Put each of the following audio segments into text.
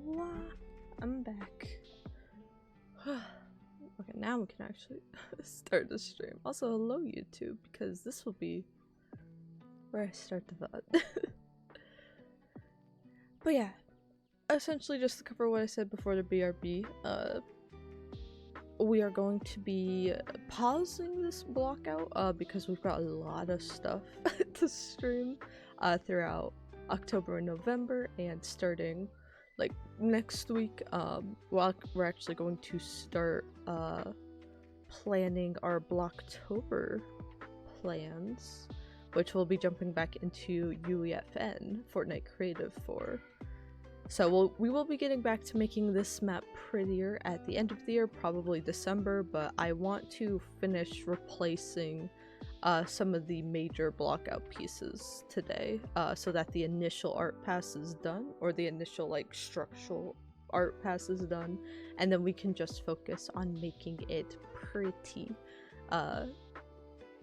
Voila! I'm back. Okay, now we can actually start the stream. Also, hello YouTube, because this will be where I start the VOD. But yeah, essentially just to cover what I said before the BRB, we are going to be pausing this blockout because we've got a lot of stuff to stream throughout October and November, and starting like next week, we're actually going to start planning our Blocktober plans, which we'll be jumping back into UEFN, Fortnite Creative for. So we will be getting back to making this map prettier at the end of the year, probably December, but I want to finish replacing some of the major blockout pieces today, so that the initial art pass is done, or the initial like structural art pass is done, and then we can just focus on making it pretty,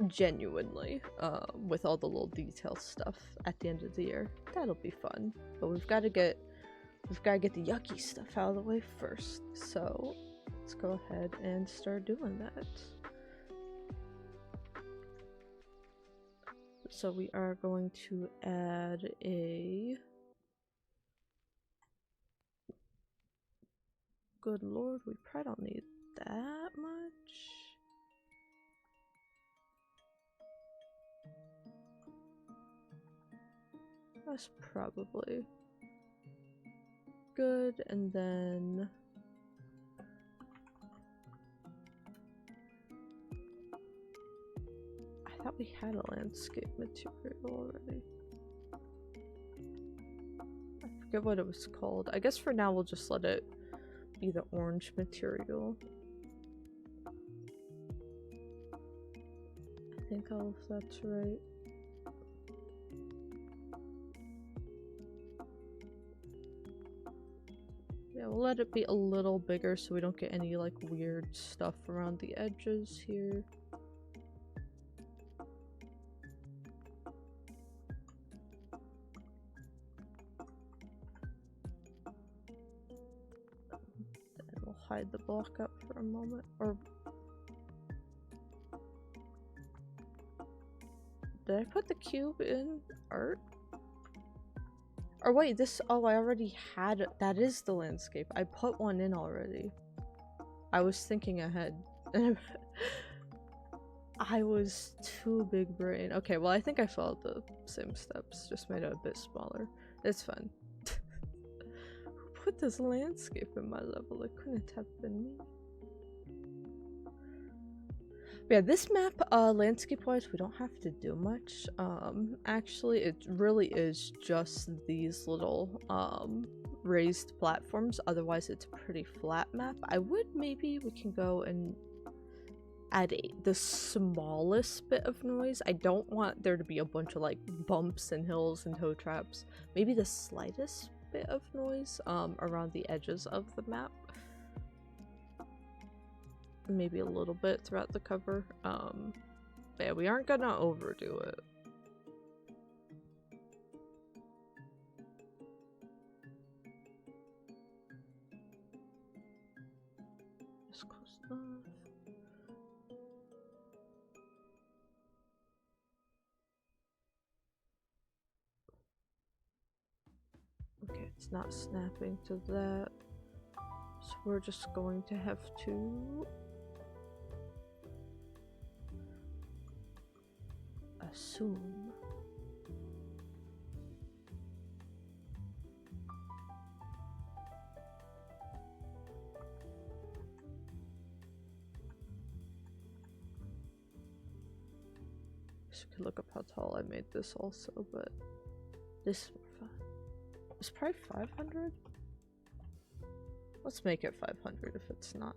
genuinely, with all the little detail stuff at the end of the year. That'll be fun, but we've got to get the yucky stuff out of the way first, so let's go ahead and start doing that. So we are going to add a... Good lord, we probably don't need that much. That's probably good, and then I thought we had a landscape material already. I forget what it was called. I guess for now we'll just let it be the orange material. I think all of that's right. Yeah, we'll let it be a little bigger so we don't get any like weird stuff around the edges here. And we'll hide the block up for a moment. Or did I put the cube in art? Or wait, this, oh, I already had, that is the landscape. I put one in already. I was thinking ahead. I was too big brain. Okay, well I think I followed the same steps, just made it a bit smaller. It's fun. Who put this landscape in my level? It couldn't have been me. But yeah, this map, landscape-wise, we don't have to do much. Actually, it really is just these little, raised platforms. Otherwise, it's a pretty flat map. I would, maybe we can go and add the smallest bit of noise. I don't want there to be a bunch of, like, bumps and hills and toe traps. Maybe the slightest bit of noise, around the edges of the map. Maybe a little bit throughout the cover. But yeah, we aren't gonna overdo it. Just close enough. Okay, it's not snapping to that. So we're just going to have to assume. So we could look up how tall I made this also, but this is more fun. It's probably 500? Let's make it 500 if it's not.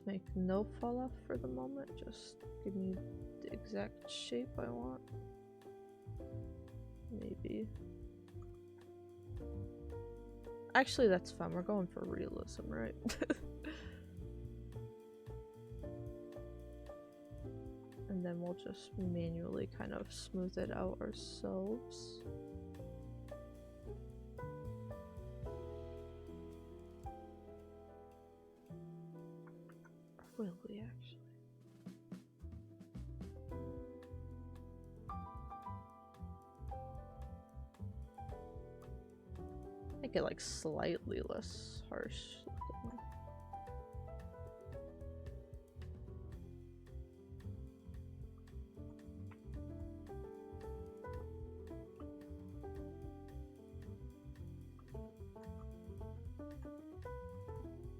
Make no fall off for the moment, just give me the exact shape I want. Maybe. Actually, that's fine. We're going for realism, right? And then we'll just manually kind of smooth it out ourselves. Will we actually? Make it like slightly less harsh.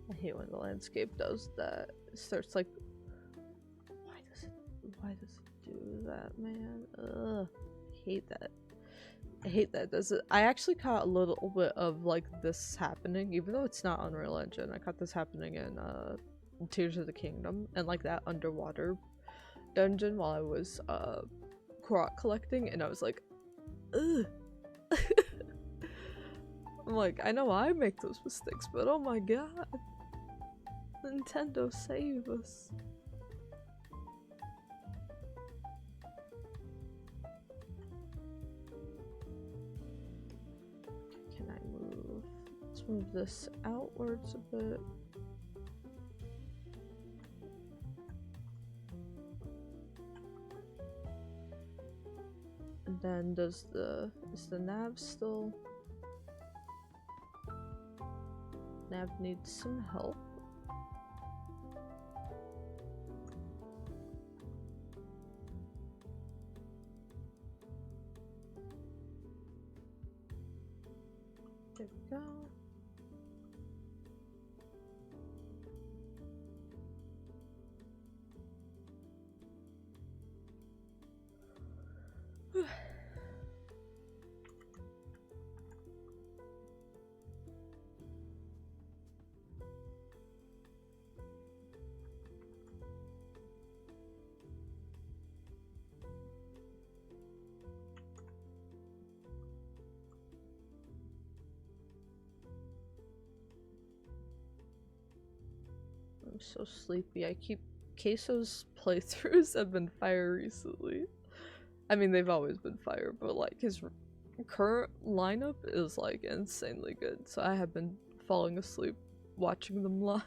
I hate when the landscape does that. It starts like, why does it do that, man? Ugh, I hate that. I hate that. Does it? I actually caught a little bit of like this happening, even though it's not Unreal Engine. I caught this happening in Tears of the Kingdom and like that underwater dungeon while I was Korok collecting, and I was like, ugh. I'm like, I know I make those mistakes, but oh my god. Nintendo, save us. Can I move? Let's move this outwards a bit. And then is the nav still? Nav needs some help. There we go. I'm so sleepy. Queso's playthroughs have been fire recently. I mean, they've always been fire, but like his current lineup is like insanely good. So I have been falling asleep watching them live.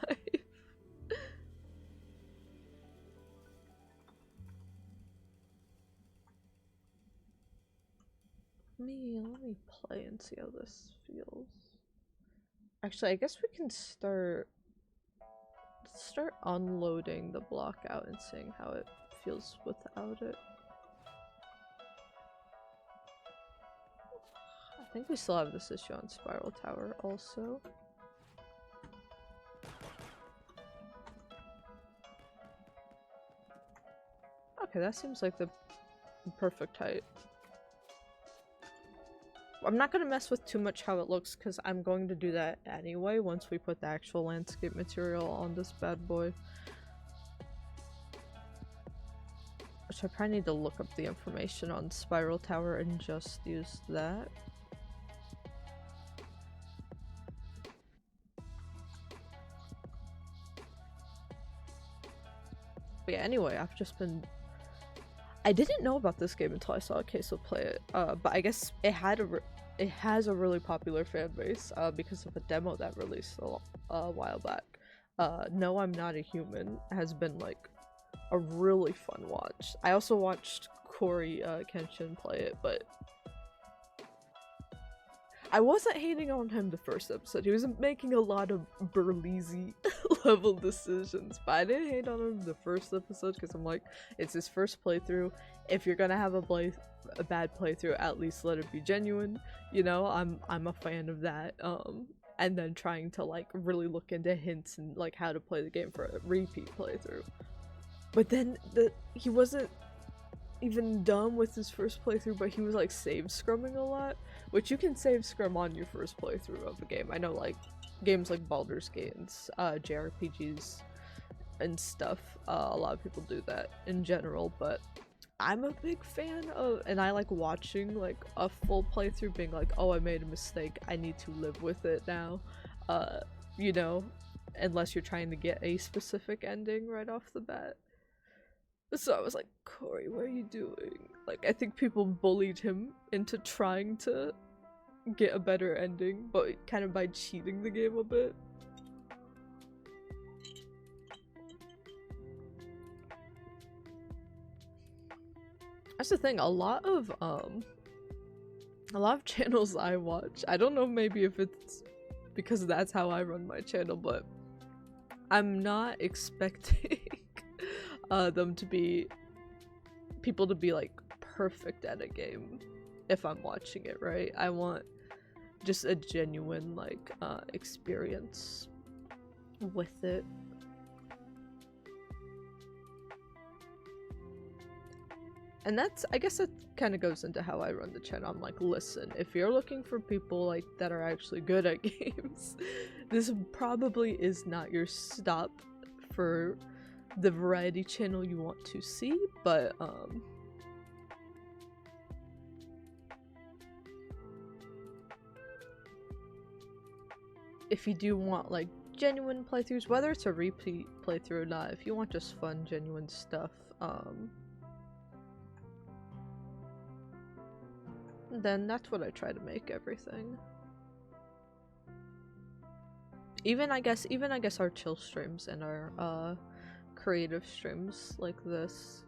Let me play and see how this feels. Actually, I guess we can start unloading the blockout and seeing how it feels without it. I think we still have this issue on Spiral Tower also. Okay, that seems like the perfect height. I'm not gonna mess with too much how it looks because I'm going to do that anyway once we put the actual landscape material on this bad boy. Which I probably need to look up the information on Spiral Tower and just use that. But yeah, anyway, I've just been... I didn't know about this game until I saw Queso play it, but I guess it has a really popular fan base because of a demo that released a while back. No, I'm Not a Human has been like a really fun watch. I also watched Corey Kenshin play it, but I wasn't hating on him the first episode. He was making a lot of Burleezy level decisions, but I didn't hate on him the first episode because I'm like, it's his first playthrough. If you're gonna have a bad playthrough, at least let it be genuine. You know, I'm a fan of that. And then trying to like really look into hints and like how to play the game for a repeat playthrough. But then he wasn't even done with his first playthrough, but he was like save scrumming a lot, which you can save scrum on your first playthrough of a game. I know like games like Baldur's Gate and JRPGs and stuff, a lot of people do that in general, but I'm a big fan of, and I like watching like a full playthrough being like, oh, I made a mistake, I need to live with it now, you know, unless you're trying to get a specific ending right off the bat. So I was like, Corey, what are you doing? Like, I think people bullied him into trying to get a better ending, but kind of by cheating the game a bit. That's the thing, a lot of channels I watch, I don't know maybe if it's because that's how I run my channel, but I'm not expecting them to be people to be like perfect at a game if I'm watching it, right? I want just a genuine like experience with it. And that's, I guess that kind of goes into how I run the channel. I'm like, listen, if you're looking for people like that are actually good at games, this probably is not your stop for the variety channel you want to see, but if you do want like genuine playthroughs, whether it's a repeat playthrough or not, if you want just fun, genuine stuff, then that's what I try to make everything. Even I guess our chill streams and our creative streams like this.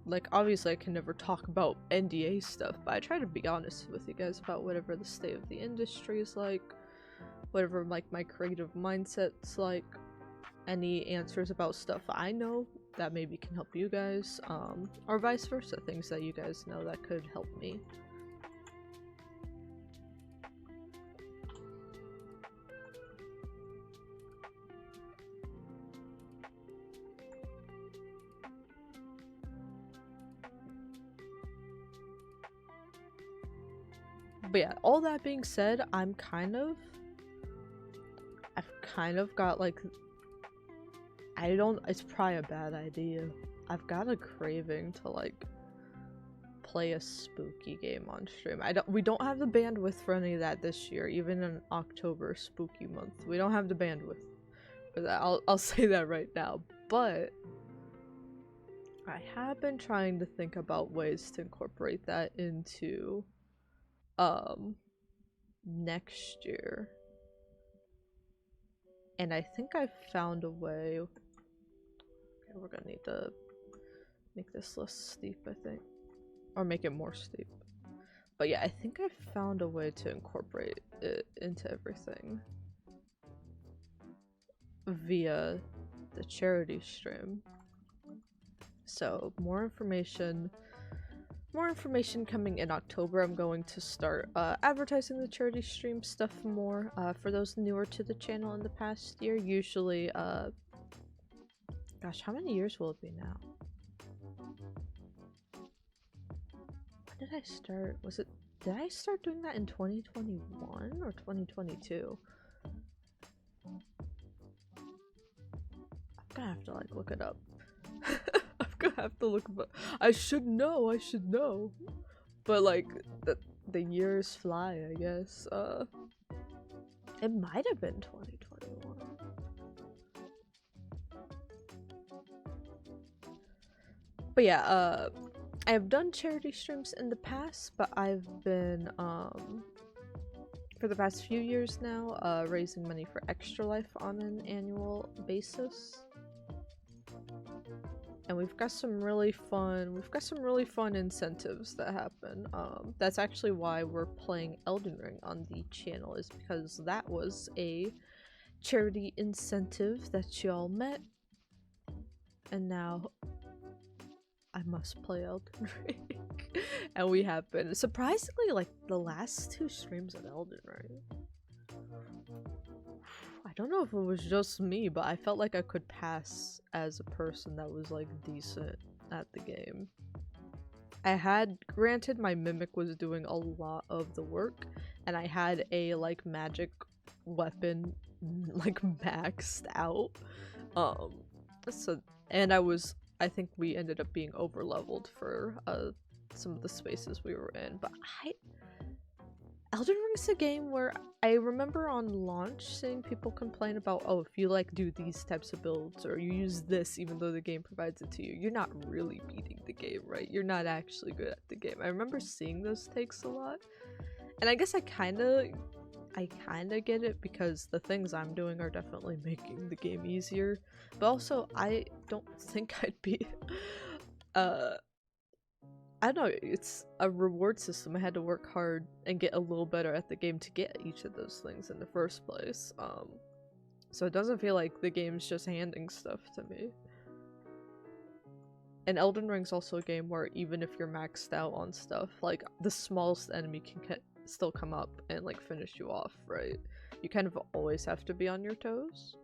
Like, obviously I can never talk about NDA stuff, but I try to be honest with you guys about whatever the state of the industry is like, whatever like my creative mindset's like, any answers about stuff I know that maybe can help you guys, or vice versa, things that you guys know that could help me. But yeah, all that being said, I've kind of got like, it's probably a bad idea. I've got a craving to like play a spooky game on stream. We don't have the bandwidth for any of that this year, even in October, spooky month. We don't have the bandwidth for that. I'll say that right now. But I have been trying to think about ways to incorporate that into next year. And I think I found a way. Okay, we're gonna need to make this less steep, I think. Or make it more steep. But yeah, I think I found a way to incorporate it into everything via the charity stream. So more information coming in October. I'm going to start advertising the charity stream stuff more. For those newer to the channel in the past year, usually gosh, how many years will it be now? When did I start? Did I start doing that in 2021 or 2022? I'm gonna have to like look it up. I'm gonna have to look up. I should know. But like the years fly, I guess. It might have been 2021. But yeah, I have done charity streams in the past, but I've been for the past few years now raising money for Extra Life on an annual basis. And we've got some really fun incentives that happen. That's actually why we're playing Elden Ring on the channel, is because that was a charity incentive that y'all met. And now I must play Elden Ring. And we have been, surprisingly, like the last 2 streams of Elden Ring. I don't know if it was just me, but I felt like I could pass as a person that was like decent at the game. Granted, my mimic was doing a lot of the work, and I had a like magic weapon like maxed out. And I I think we ended up being over leveled for some of the spaces we were in. But Elden Ring's a game where I remember on launch seeing people complain about, oh, if you like do these types of builds or you use this even though the game provides it to you, you're not really beating the game, right? You're not actually good at the game. I remember seeing those takes a lot. And I guess I kinda get it because the things I'm doing are definitely making the game easier. But also I don't think I'd be I don't know, it's a reward system. I had to work hard and get a little better at the game to get each of those things in the first place. So it doesn't feel like the game's just handing stuff to me. And Elden Ring's also a game where even if you're maxed out on stuff, like the smallest enemy can still come up and like finish you off, right? You kind of always have to be on your toes.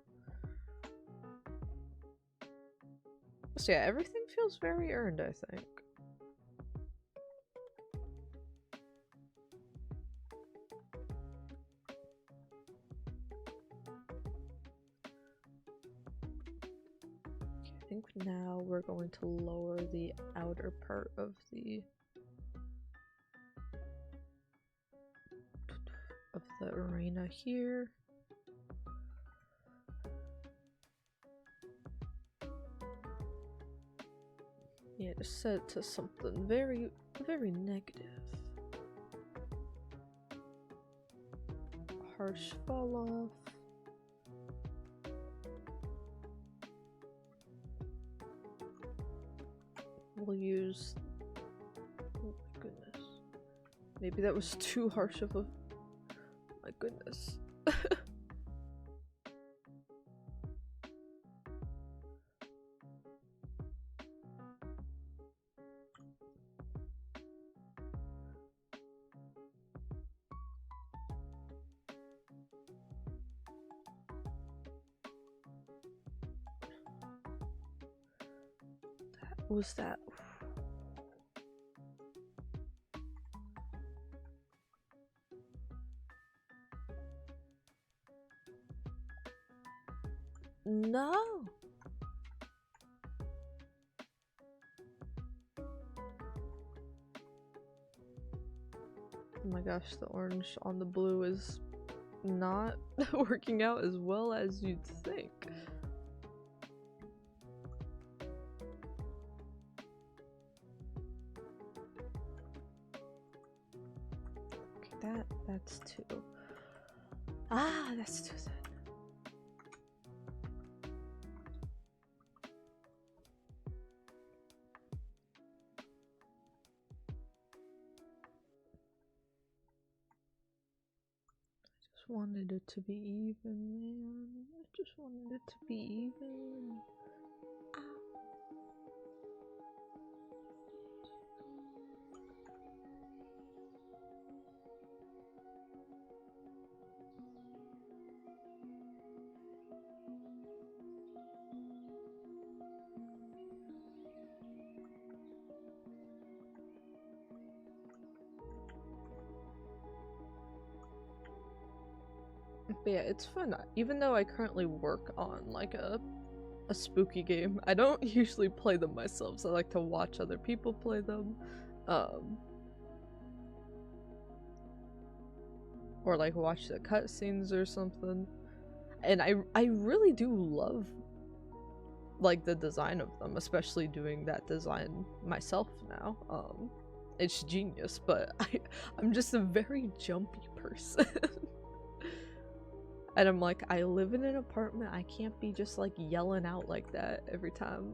So yeah, everything feels very earned, I think. I think now we're going to lower the outer part of the arena here. Yeah, just set it to something very, very negative. Harsh fall off. We'll use... oh my goodness. Maybe that was too harsh of a... my goodness. What was that? No! Oh my gosh, the orange on the blue is not working out as well as you'd think. Okay, that's too... ah, that's too sad. Wanted it to be even, man. I just wanted it to be even. Ah. But yeah, it's fun. Even though I currently work on like a spooky game, I don't usually play them myself, so I like to watch other people play them. Or like watch the cutscenes or something. And I really do love like the design of them, especially doing that design myself now. It's genius, but I'm just a very jumpy person. And I'm like, I live in an apartment, I can't be just like yelling out like that every time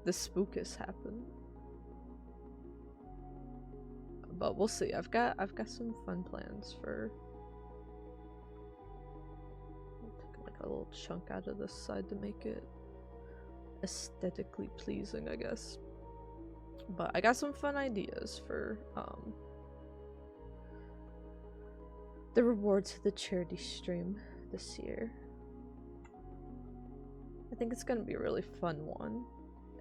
the spookus happen. But we'll see. I've got some fun plans for... I'll take like a little chunk out of this side to make it aesthetically pleasing, I guess. But I got some fun ideas for the rewards of the charity stream this year. I think it's gonna be a really fun one.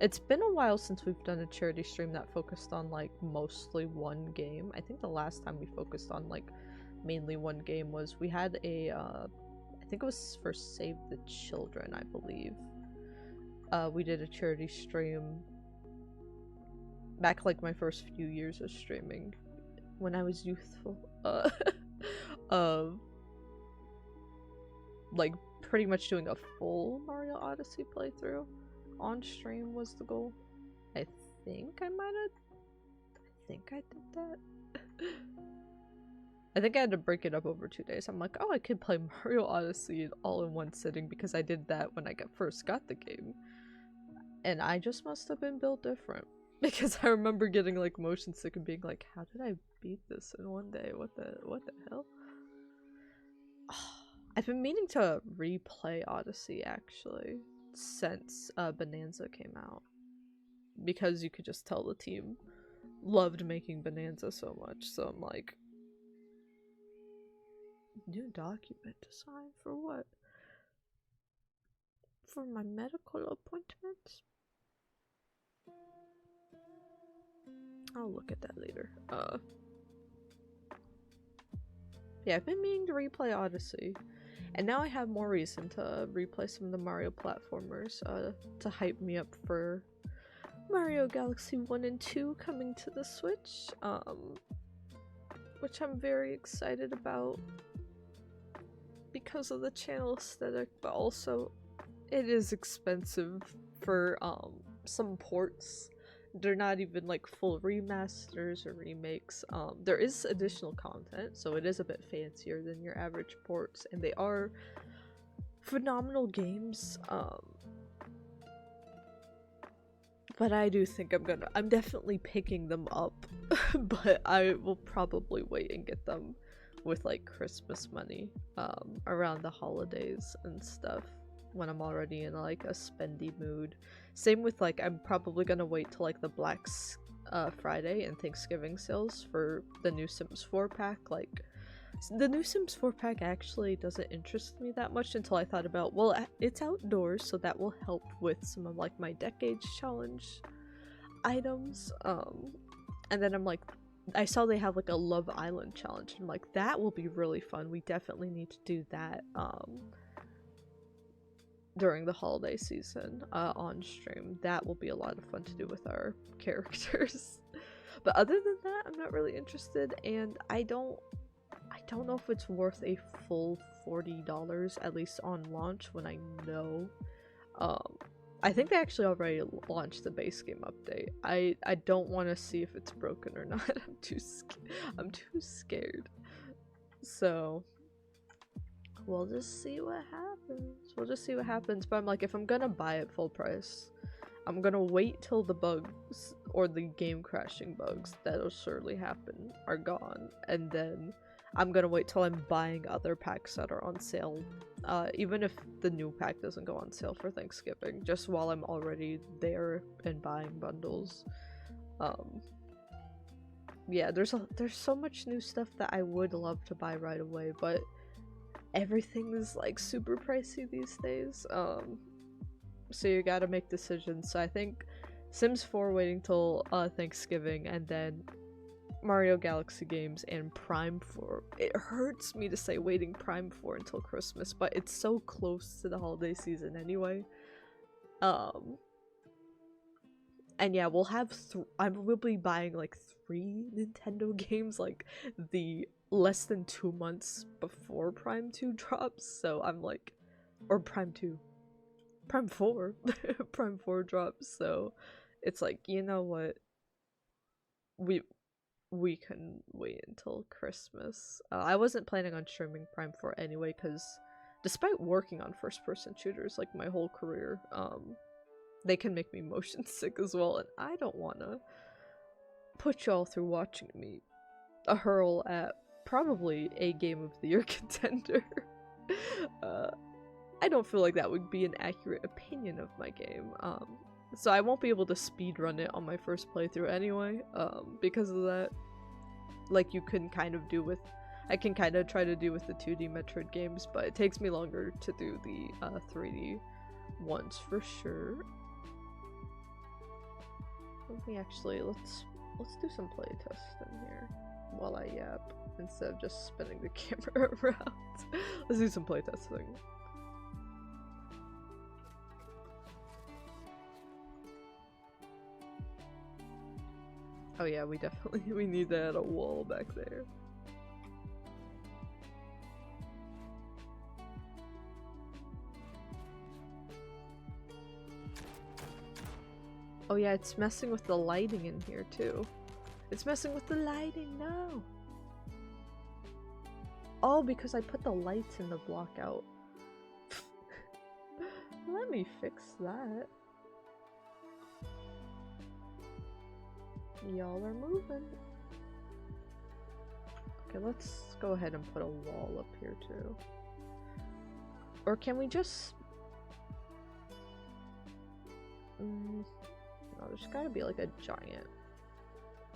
It's been a while since we've done a charity stream that focused on like mostly one game. I think the last time we focused on like mainly one game was we had a I think it was for Save the Children, I believe. we did a charity stream back like my first few years of streaming when I was youthful. Of like pretty much doing a full Mario Odyssey playthrough on stream was the goal. I think I did that. I think I had to break it up over 2 days. I'm like, oh, I could play Mario Odyssey all in one sitting because I did that when I first got the game. And I just must have been built different. Because I remember getting like motion sick and being like, how did I beat this in one day? What the hell? I've been meaning to replay Odyssey actually since Bonanza came out. Because you could just tell the team loved making Bonanza so much. So I'm like, new document to sign for what? For my medical appointment? I'll look at that later. Yeah, I've been meaning to replay Odyssey. And now I have more reason to replay some of the Mario platformers, to hype me up for Mario Galaxy 1 and 2 coming to the Switch, which I'm very excited about because of the channel aesthetic, but also it is expensive for some ports. They're not even like full remasters or remakes. There is additional content, so it is a bit fancier than your average ports, and they are phenomenal games. But I do think I'm definitely picking them up, but I will probably wait and get them with like Christmas money, around the holidays and stuff, when I'm already in like a spendy mood. Same with like, I'm probably gonna wait till like the Black Friday and Thanksgiving sales for the new Sims 4 pack. Like, the new Sims 4 pack actually doesn't interest me that much until I thought about, well, it's outdoors, so that will help with some of like my Decades Challenge items. And then I'm like, I saw they have like a Love Island challenge. I'm like, that will be really fun. We definitely need to do that during the holiday season on stream. That will be a lot of fun to do with our characters. But other than that, I'm not really interested, and I don't know if it's worth a full $40, at least on launch, when I know. I think they actually already launched the base game update. I don't want to see if it's broken or not. I'm too scared. So we'll just see what happens. But I'm like, if I'm gonna buy it full price, I'm gonna wait till the bugs, or the game crashing bugs that'll surely happen, are gone, and then I'm gonna wait till I'm buying other packs that are on sale, even if the new pack doesn't go on sale for Thanksgiving, just while I'm already there and buying bundles. Yeah, there's so much new stuff that I would love to buy right away, but everything is like super pricey these days, so you gotta make decisions. So I think Sims 4 waiting till Thanksgiving, and then Mario Galaxy games and Prime 4. It hurts me to say waiting Prime 4 until Christmas, but it's so close to the holiday season anyway. And yeah, we'll have I will be buying like 3 Nintendo games like the less than 2 months before Prime 2 drops. So I'm like, or Prime 4 Prime 4 drops. So it's like, you know what, we can wait until Christmas. I wasn't planning on streaming Prime 4 anyway, because despite working on first-person shooters like my whole career, they can make me motion sick as well, and I don't want to put y'all through watching me hurl at probably a Game of the Year contender. I don't feel like that would be an accurate opinion of my game. So I won't be able to speedrun it on my first playthrough anyway, because of that. Like you can kind of do with, I can kind of try to do with the 2D Metroid games, but it takes me longer to do the 3D ones for sure. Let me actually, let's do some playtesting here while I yap, instead of just spinning the camera around. Let's do some playtesting. Oh yeah, we definitely we need that a wall back there. Oh yeah, it's messing with the lighting in here too. It's messing with the lighting, no! Oh, because I put the lights in the blockout. Let me fix that. Y'all are moving. Okay, let's go ahead and put a wall up here too. Or can we just... no, there's gotta be like a giant...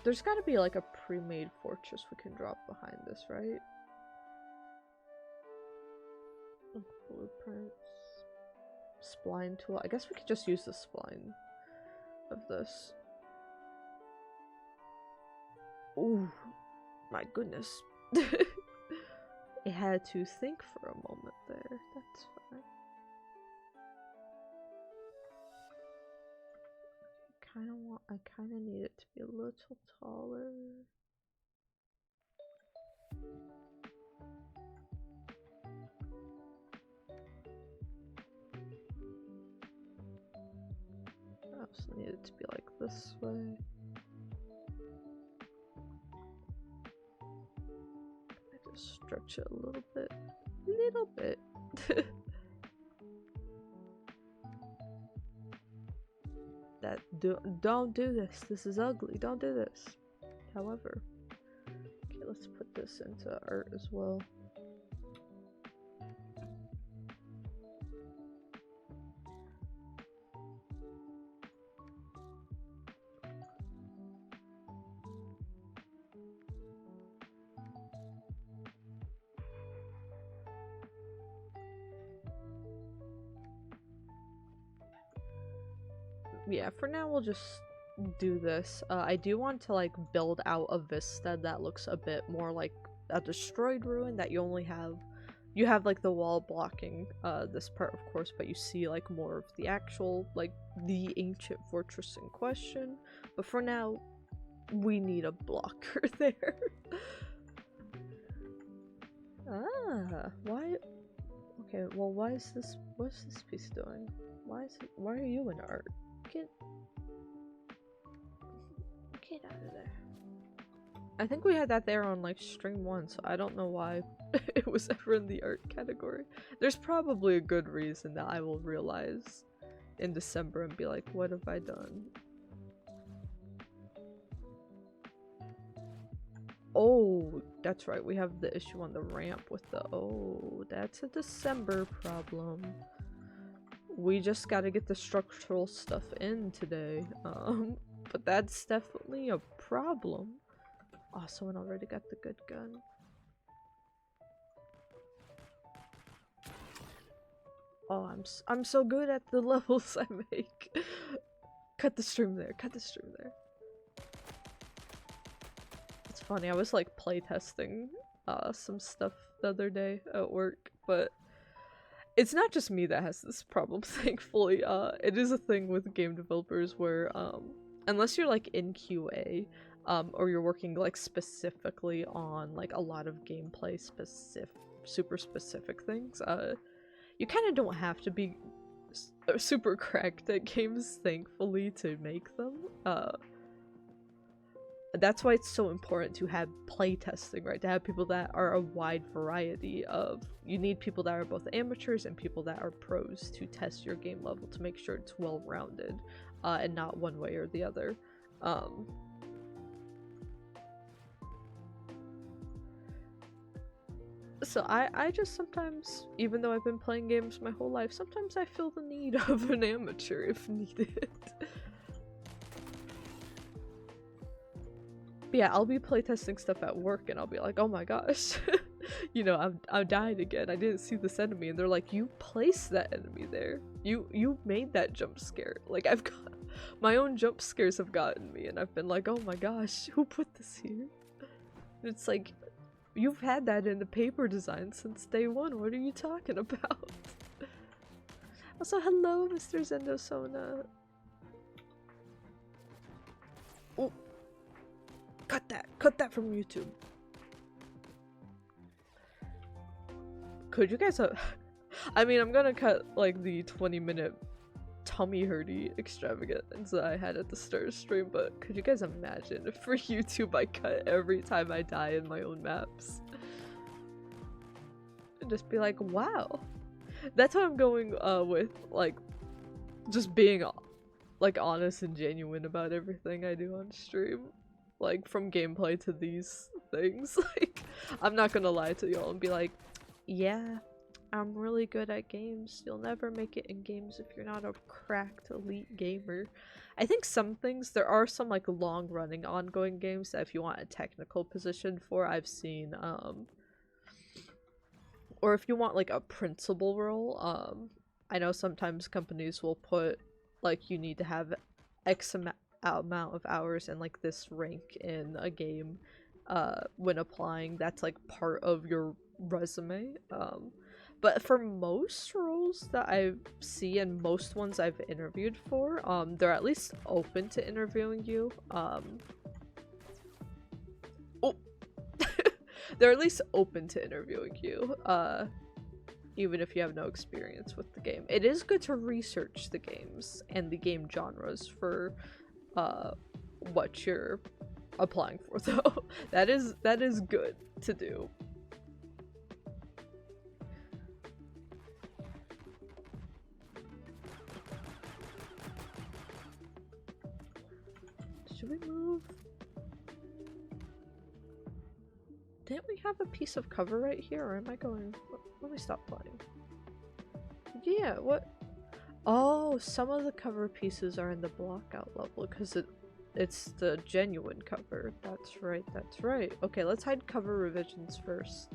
There's gotta be like a pre-made fortress we can drop behind this, right? Blueprints. Spline tool. I guess we could just use the spline of this. Ooh, my goodness. It had to think for a moment there. That's fine. I kinda need it to be a little taller. I also need it to be like this way. I just stretch it a little bit. Little bit. Don't do this. This is ugly. Don't do this. However, okay, let's put this into art as well. Yeah, for now we'll just do this. I do want to like build out a vista that looks a bit more like a destroyed ruin that you have like the wall blocking this part of course, but you see like more of the actual like the ancient fortress in question. But for now we need a blocker there. Why? Okay, well what's this piece doing? Why are you in art? Get out of there. I think we had that there on like stream 1, so I don't know why it was ever in the art category. There's probably a good reason that I will realize in December and be like, what have I done? Oh, that's right, we have the issue on the ramp with the... Oh, that's a December problem. We just gotta get the structural stuff in today, but that's definitely a problem. Oh, someone already got the good gun. Oh, I'm so good at the levels I make. Cut the stream there, cut the stream there. It's funny, I was like playtesting some stuff the other day at work, but it's not just me that has this problem, thankfully. It is a thing with game developers where, unless you're like in QA, or you're working like specifically on like a lot of gameplay super specific things, you kind of don't have to be super cracked at games, thankfully, to make them. That's why it's so important to have playtesting, right? To have people that are a wide variety of... You need people that are both amateurs and people that are pros to test your game level to make sure it's well-rounded, and not one way or the other. So I just sometimes, even though I've been playing games my whole life, sometimes I feel the need of an amateur if needed. But yeah, I'll be playtesting stuff at work and I'll be like, oh my gosh, you know, I died again, I didn't see this enemy, and they're like, you placed that enemy there, you made that jump scare. Like, I've got my own jump scares have gotten me and I've been like, oh my gosh, who put this here? And it's like, you've had that in the paper design since day one, what are you talking about? Also, hello Mr. Zendosona. Oh. Cut that from YouTube. Could you guys I mean, I'm gonna cut like the 20-minute tummy hurty extravaganza I had at the start of stream, but could you guys imagine if for YouTube I cut every time I die in my own maps? And just be like, wow. That's how I'm going with like just being like honest and genuine about everything I do on stream. Like from gameplay to these things. Like I'm not gonna lie to y'all and be like, yeah, I'm really good at games. You'll never make it in games if you're not a cracked elite gamer. I think some things, there are some like long running ongoing games that if you want a technical position for, I've seen, or if you want like a principal role, I know sometimes companies will put like you need to have X amount of hours and like this rank in a game when applying. That's like part of your resume. But for most roles that I see and most ones I've interviewed for, they're at least open to interviewing you. They're at least open to interviewing you, even if you have no experience with the game. It is good to research the games and the game genres for what you're applying for, though. That is good to do. Should we move? Didn't we have a piece of cover right here, or am I going? Let me stop playing. Yeah, what? Oh, some of the cover pieces are in the blockout level because it's the genuine cover. That's right, that's right. Okay, let's hide cover revisions first.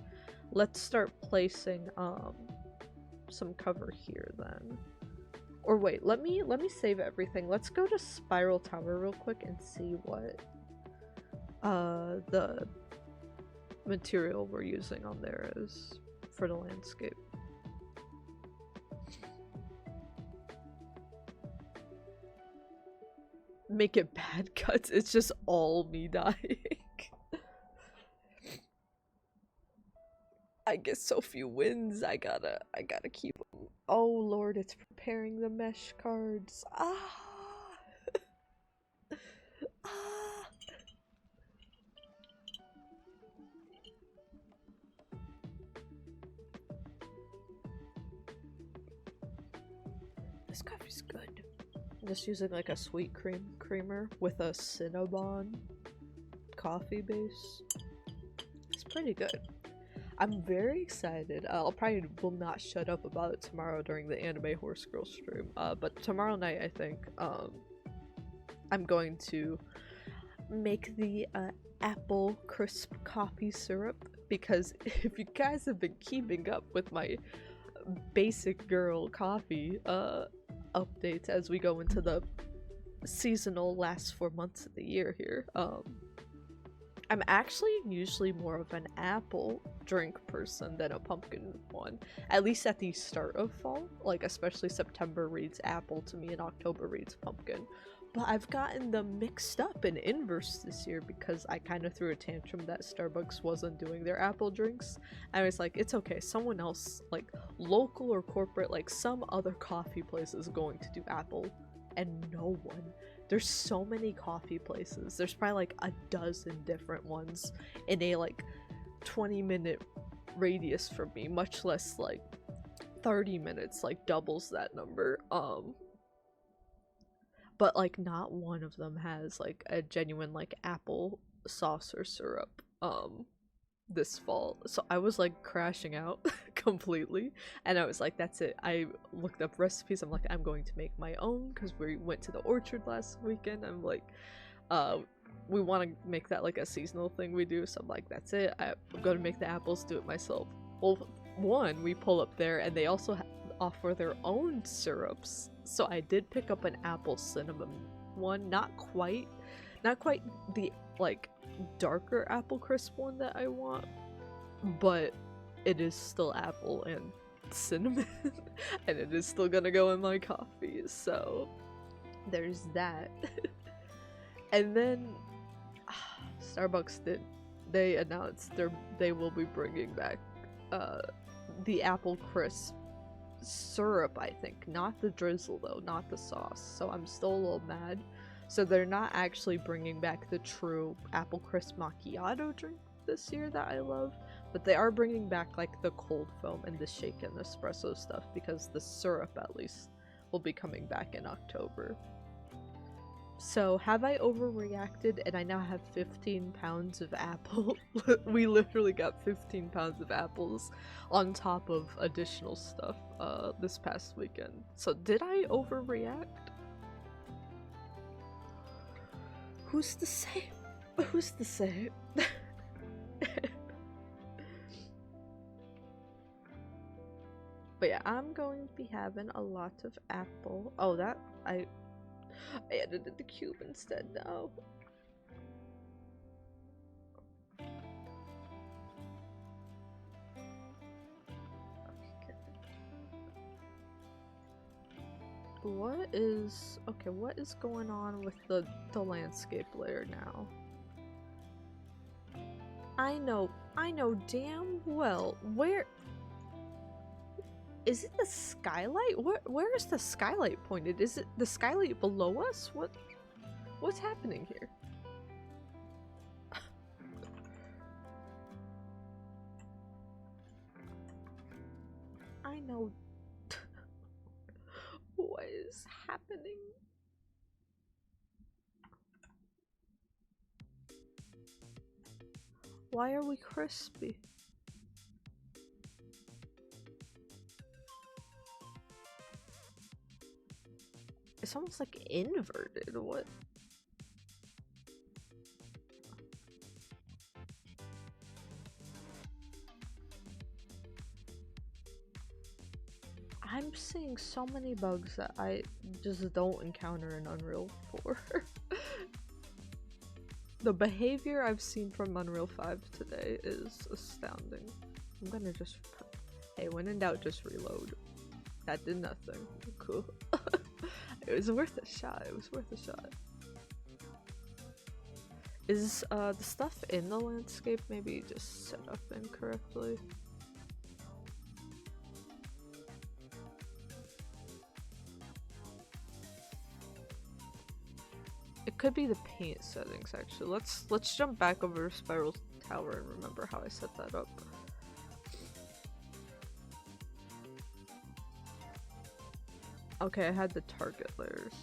Let's start placing some cover here then. Or wait, let me save everything. Let's go to Spiral Tower real quick and see what the material we're using on there is for the landscape. Make it bad cuts. It's just all me dying. I get so few wins. I gotta keep them. Oh lord, it's preparing the mesh cards. Ah. Ah. This coffee's good. I'm just using like a sweet creamer with a Cinnabon coffee base. It's pretty good. I'm very excited. I'll probably will not shut up about it tomorrow during the Anime Horse Girl stream. But tomorrow night, I think, I'm going to make the apple crisp coffee syrup, because if you guys have been keeping up with my basic girl coffee updates as we go into the seasonal last 4 months of the year here, I'm actually usually more of an apple drink person than a pumpkin one, at least at the start of fall. Like especially September reads apple to me and October reads pumpkin. But I've gotten them mixed up in inverse this year because I kind of threw a tantrum that Starbucks wasn't doing their apple drinks. I was like, it's okay, someone else, like local or corporate, like some other coffee place is going to do apple, and no one. There's so many coffee places. There's probably like a dozen different ones in a like 20-minute radius from me, much less like 30 minutes, like doubles that number. But like not one of them has like a genuine like apple sauce or syrup this fall. So I was like crashing out completely, and I was like, that's it. I looked up recipes. I'm like, I'm going to make my own because we went to the orchard last weekend. I'm like, we want to make that like a seasonal thing we do, so I'm like, that's it. I'm gonna make the apples, do it myself. Well, one, we pull up there and they also offer their own syrups, so I did pick up an apple cinnamon one. Not quite the like darker apple crisp one that I want, but it is still apple and cinnamon and it is still gonna go in my coffee, so there's that. And then Starbucks did. They announced they will be bringing back the apple crisp syrup, I think. Not the drizzle though, not the sauce. So I'm still a little mad. So they're not actually bringing back the true apple crisp macchiato drink this year that I love, but they are bringing back like the cold foam and the shaken espresso stuff, because the syrup at least will be coming back in October. So have I overreacted and I now have 15 pounds of apple? We literally got 15 pounds of apples on top of additional stuff this past weekend. So did I overreact? Who's to say? Who's to say? But yeah, I'm going to be having a lot of apple. Oh, that I edited the cube instead now. Okay. What is going on with the landscape layer now? I know damn well where is it. The skylight? Where is the skylight pointed? Is it the skylight below us? What's happening here? I know. What is happening? Why are we crispy? It's almost like inverted. What? I'm seeing so many bugs that I just don't encounter in Unreal 4. The behavior I've seen from Unreal 5 today is astounding. I'm gonna just... Hey, when in doubt, just reload. That did nothing. Cool. It was worth a shot. It was worth a shot. Is the stuff in the landscape maybe just set up incorrectly? It could be the paint settings actually. Let's jump back over to Spiral Tower and remember how I set that up. Okay, I had the target layers,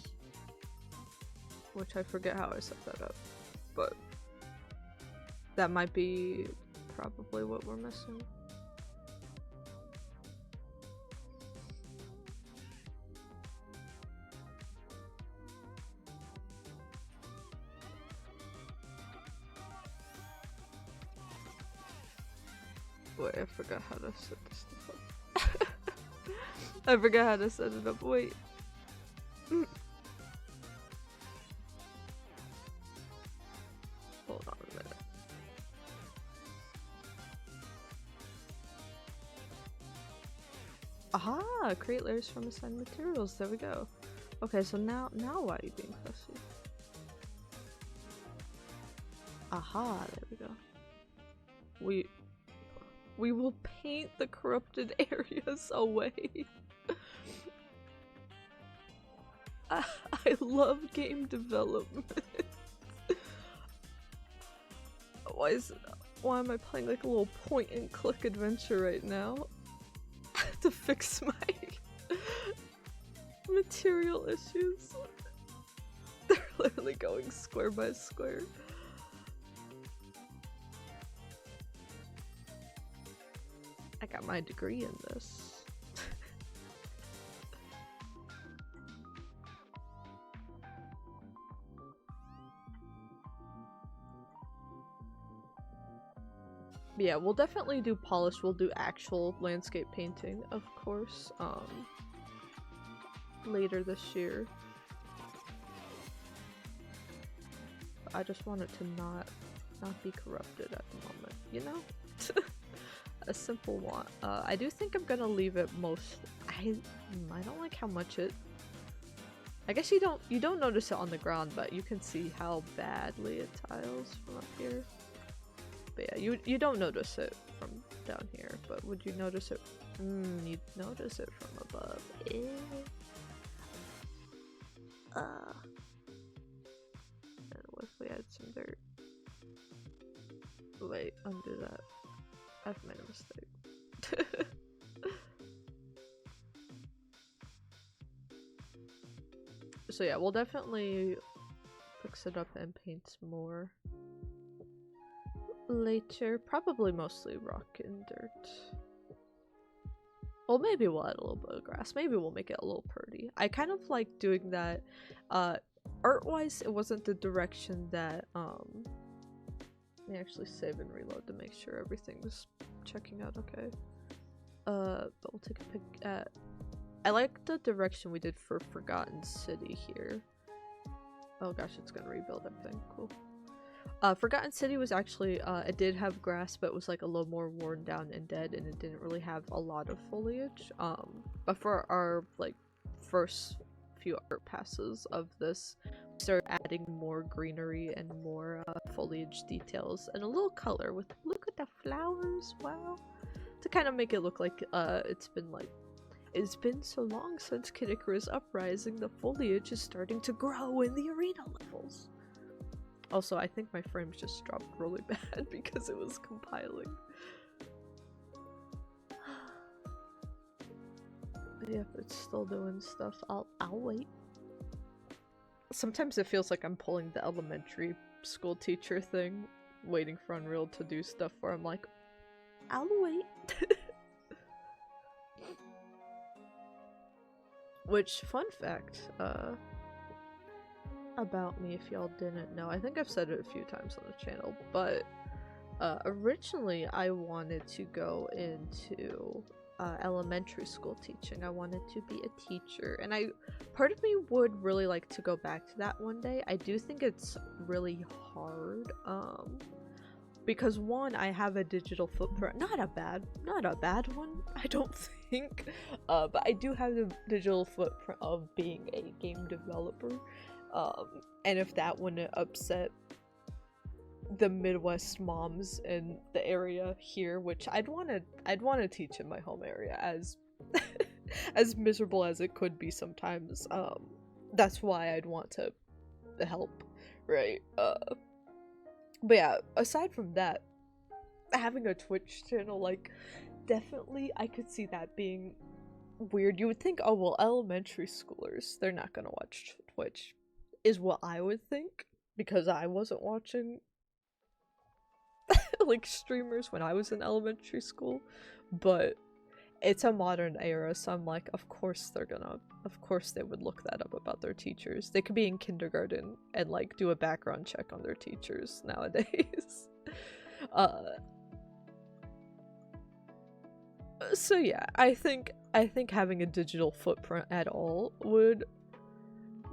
which I forget how I set that up, but that might be probably what we're missing. Wait, I forgot how to set this stuff up. I forgot how to set it up. Wait. Hold on a minute. Aha! Create layers from assigned materials. There we go. Okay, so now why are you being fussy? Aha! There we go. We will paint the corrupted areas away. I love game development. Why am I playing like a little point and click adventure right now? To fix my material issues. They're literally going square by square. I got my degree in this. Yeah, we'll definitely do polish. We'll do actual landscape painting, of course, later this year. I just want it to not be corrupted at the moment, you know? A simple one. I do think I'm gonna leave it most. I don't like how much it I guess you don't notice it on the ground, but you can see how badly it tiles from up here. But yeah, you don't notice it from down here, but would you notice it? You'd notice it from above. And what if we had some dirt? Wait, undo that. I've made a mistake. So yeah, we'll definitely fix it up and paint more later. Probably mostly rock and dirt. Well, maybe we'll add a little bit of grass. Maybe we'll make it a little pretty. I kind of like doing that. Art-wise, it wasn't the direction that, let me actually save and reload to make sure everything's checking out okay. But we'll take a pic at... I like the direction we did for Forgotten City here. Oh gosh, it's gonna rebuild everything. Cool. Forgotten City was actually, it did have grass, but it was like a little more worn down and dead, and it didn't really have a lot of foliage. But for our, like, first few art passes of this, we started adding more greenery and more foliage details and a little color with, look at the flowers, wow. To kind of make it look like, it's been so long since Kid Icarus Uprising, the foliage is starting to grow in the arena levels. Also, I think my frames just dropped really bad because it was compiling. But yeah, if it's still doing stuff, I'll wait. Sometimes it feels like I'm pulling the elementary school teacher thing, waiting for Unreal to do stuff where I'm like, I'll wait. Which, fun fact, about me if y'all didn't know, I think I've said it a few times on the channel, but originally I wanted to go into elementary school teaching. I wanted to be a teacher, and part of me would really like to go back to that one day. I do think it's really hard, because one, I have a digital footprint, not a bad one, I don't think, but I do have the digital footprint of being a game developer, and if that wouldn't upset the Midwest moms in the area here, which I'd want to teach in my home area, as as miserable as it could be sometimes, that's why I'd want to help, right? But yeah, aside from that, having a Twitch channel, like, definitely I could see that being weird. You would think, oh well, elementary schoolers, they're not gonna watch Twitch, is what I would think, because I wasn't watching like streamers when I was in elementary school, but it's a modern era, so I'm like, of course they would look that up about their teachers. They could be in kindergarten and like do a background check on their teachers nowadays. So yeah, I think having a digital footprint at all would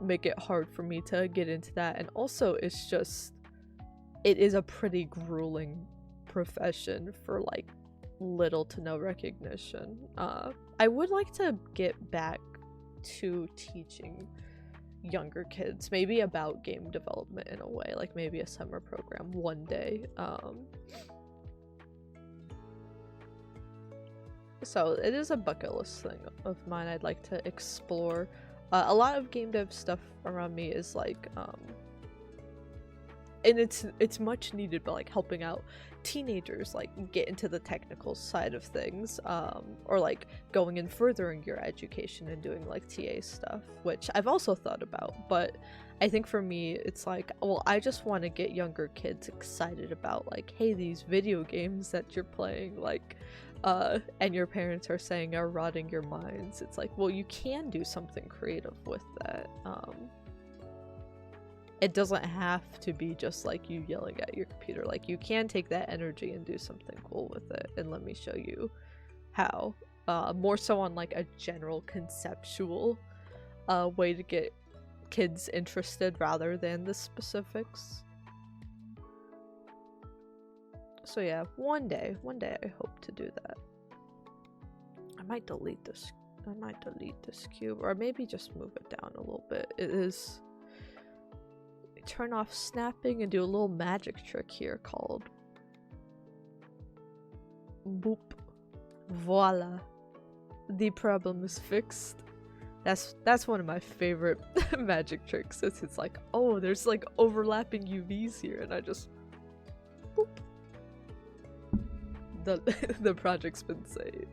make it hard for me to get into that, and also it is a pretty grueling profession for like little to no recognition. I would like to get back to teaching younger kids, maybe about game development in a way, like maybe a summer program one day. So it is a bucket list thing of mine I'd like to explore. A lot of game dev stuff around me is like, and it's much needed, but like helping out teenagers like get into the technical side of things, or like going and furthering your education and doing like TA stuff, which I've also thought about. But I think for me it's like, well, I just want to get younger kids excited about like, hey, these video games that you're playing, like and your parents are saying are rotting your minds. It's like, well, you can do something creative with that. It doesn't have to be just like you yelling at your computer. Like, you can take that energy and do something cool with it, and let me show you how. More so on like a general conceptual way to get kids interested rather than the specifics. So yeah, one day I hope to do that. I might delete this I might delete this cube, or maybe just move it down a little bit. It is... Turn off snapping and do a little magic trick here called... Boop. Voila. The problem is fixed. That's one of my favorite magic tricks. It's like, oh, there's like overlapping UVs here, and I just... Boop. The project's been saved.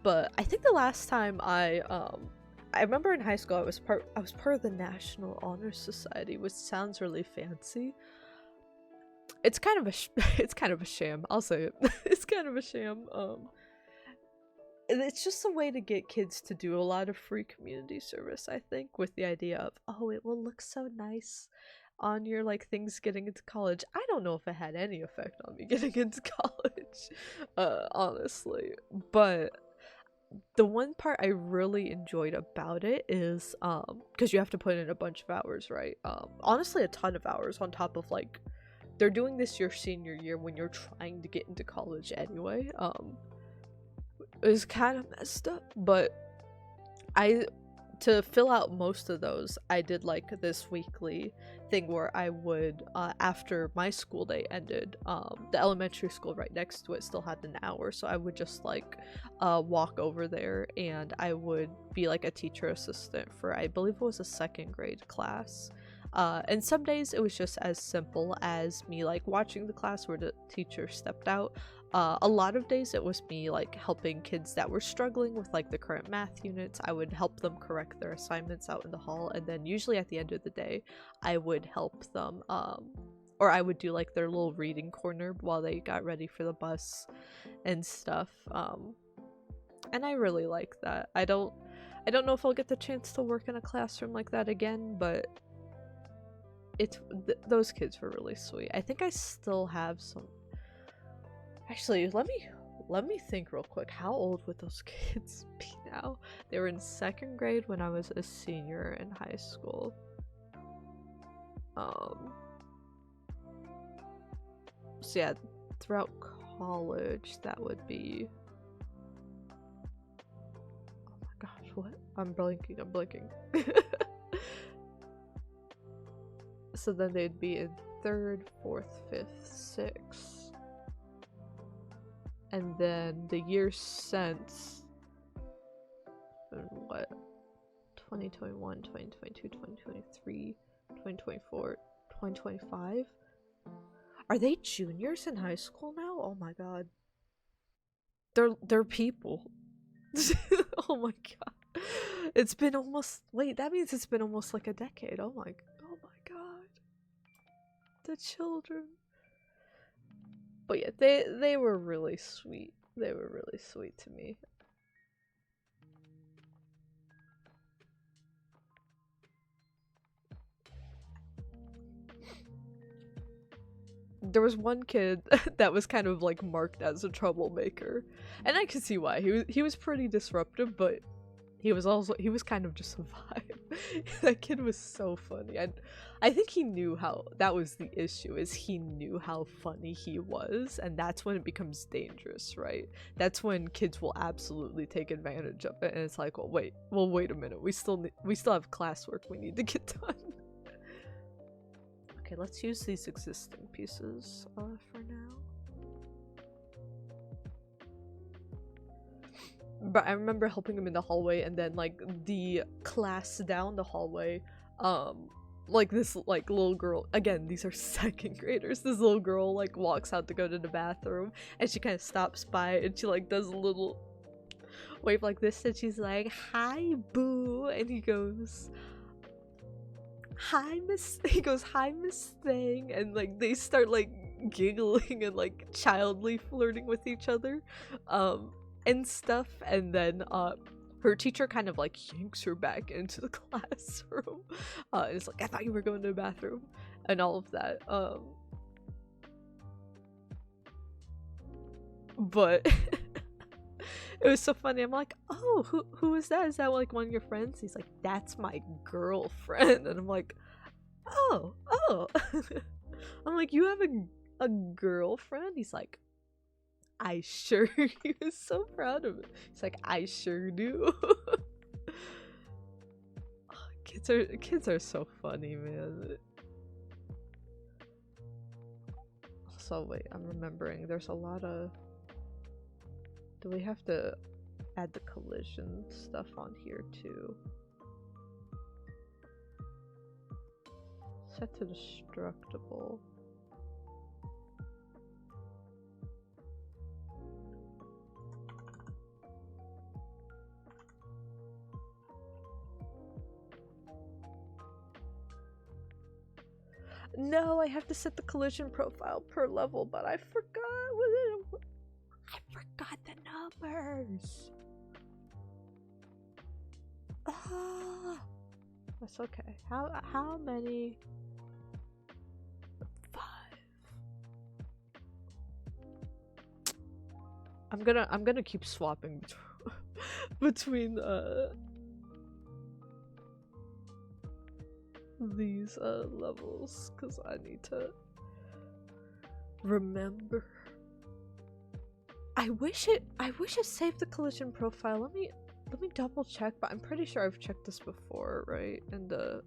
But I think the last time I remember in high school I was part of the National Honor Society, which sounds really fancy. It's kind of a sham. I'll say it. It's kind of a sham. It's just a way to get kids to do a lot of free community service, I think, with the idea of, oh, it will look so nice on your like things getting into college. I don't know if it had any effect on me getting into college, honestly, but the one part I really enjoyed about it is because you have to put in a bunch of hours, right? Honestly, a ton of hours on top of like they're doing this your senior year when you're trying to get into college anyway. It was kind of messed up, but to fill out most of those, I did like this weekly thing where I would, after my school day ended, the elementary school right next to it still had an hour, so I would just like walk over there and I would be like a teacher assistant for, I believe it was a 2nd grade class. And some days it was just as simple as me like watching the class where the teacher stepped out. A lot of days it was me like helping kids that were struggling with like the current math units. I would help them correct their assignments out in the hall, and then usually at the end of the day I would help them or I would do like their little reading corner while they got ready for the bus and stuff. And I really like that. I don't know if I'll get the chance to work in a classroom like that again, but those kids were really sweet. I think I still have some. Actually, let me think real quick. How old would those kids be now? They were in 2nd grade when I was a senior in high school. So yeah, throughout college that would be... Oh my gosh, what? I'm blinking. So then they'd be in 3rd, 4th, 5th, 6th. And then the years since, what, 2021, 2022, 2023, 2024, 2025? Are they juniors in high school now? Oh my god. They're people. Oh my god. It's been almost, wait, that means it's been almost like a decade. Oh my god. The children. But yeah, they were really sweet. They were really sweet to me. There was one kid that was kind of like marked as a troublemaker, and I could see why. He was pretty disruptive, but he was kind of just a vibe. That kid was so funny. I think he knew how, that was the issue, is he knew how funny he was, and that's when it becomes dangerous, right? That's when kids will absolutely take advantage of it, and it's like, wait a minute, we still have classwork we need to get done. Okay, let's use these existing pieces for now. But I remember helping him in the hallway, and then like the class down the hallway, like this like little girl, again these are 2nd graders, this little girl like walks out to go to the bathroom, and she kind of stops by and she like does a little wave like this, and she's like, "Hi boo," and he goes, "Hi Miss," he goes, "Hi Miss Thing," and like they start like giggling and like childly flirting with each other and stuff, and then her teacher kind of like yanks her back into the classroom, and it's like, "I thought you were going to the bathroom," and all of that. But it was so funny. I'm like, "Oh, who is that? Is that like one of your friends?" He's like, "That's my girlfriend," and I'm like, "Oh." I'm like, "You have a girlfriend?" He's like, I sure. He was so proud of it. He's like, I sure do. Kids are so funny, man. So wait, I'm remembering. There's a lot of. Do we have to add the collision stuff on here too? Set to destructible. No, I have to set the collision profile per level, but I forgot what it. I forgot the numbers. Ah, that's okay. How many? 5. I'm gonna keep swapping between these levels because I need to remember. I wish it saved the collision profile. Let me double check, but I'm pretty sure I've checked this before, right? And the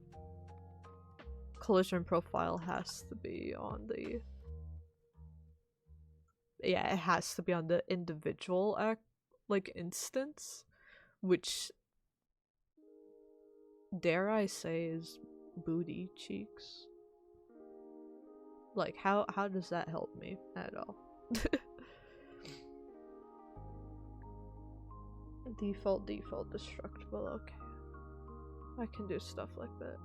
collision profile has to be on the it has to be on the individual instance, which dare I say is booty cheeks. Like how does that help me at all? Default destructible. Okay, I can do stuff like that.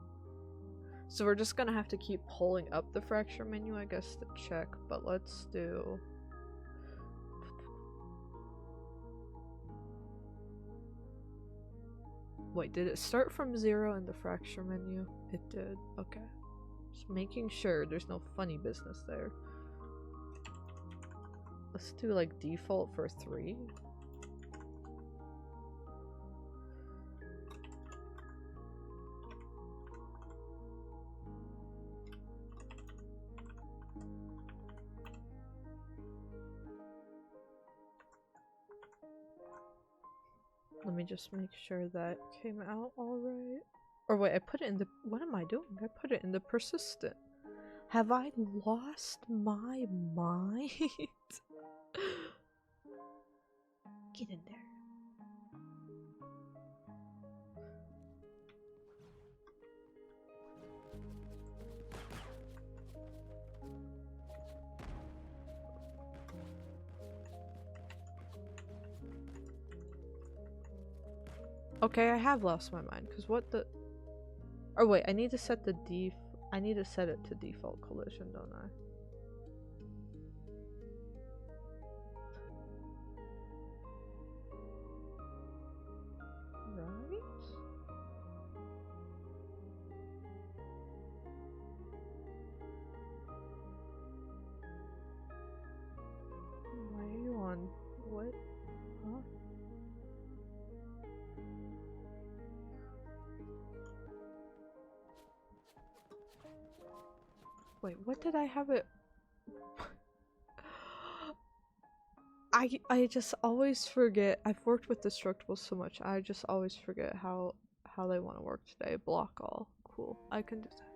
So we're just gonna have to keep pulling up the fracture menu, I guess, to check, but let's do wait, did it start from 0 in the fracture menu? It did. Okay. Just making sure there's no funny business there. Let's do like default for 3. Let me just make sure that came out alright. Or wait, I put it in the. What am I doing? I put it in the persistent. Have I lost my mind? Get in there. Okay, I have lost my mind, because what the... Oh wait, I need to set the I need to set it to default collision, don't I? Right? Why are you on... What? Huh? Wait, what did I have it? I just always forget. I've worked with destructibles so much. I just always forget how they want to work today. Block all. Cool. I can do that.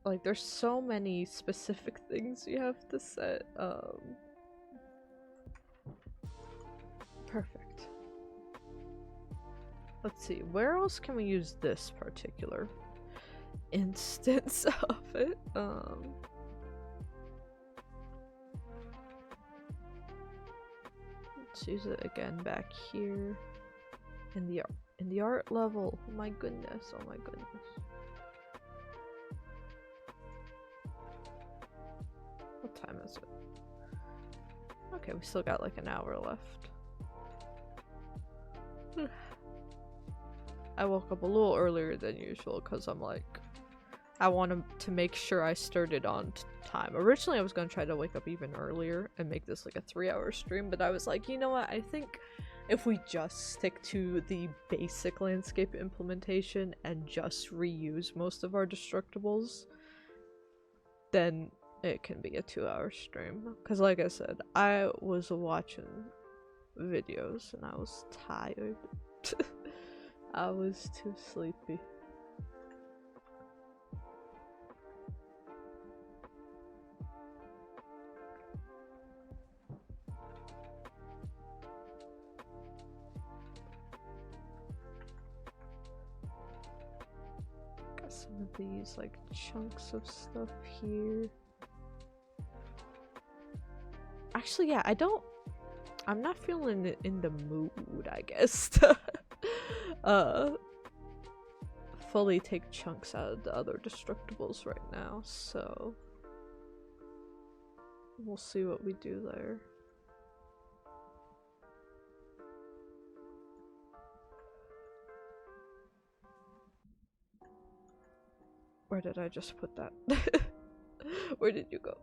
Like there's so many specific things you have to set. Perfect. Let's see, where else can we use this particular instance of it? Let's use it again back here in the art level. Oh my goodness, oh my goodness. What time is it? Okay, we still got like an hour left. I woke up a little earlier than usual because I'm like, I wanted to make sure I started on time. Originally I was going to try to wake up even earlier and make this like a 3-hour stream, but I was like, you know what, I think if we just stick to the basic landscape implementation and just reuse most of our destructibles, then it can be a 2-hour stream. Because like I said, I was watching videos and I was tired. I was too sleepy. Got some of these like chunks of stuff here. Actually, yeah, I'm not feeling it in the mood, I guess, to fully take chunks out of the other destructibles right now, so we'll see what we do there. Where did I just put that? Where did you go?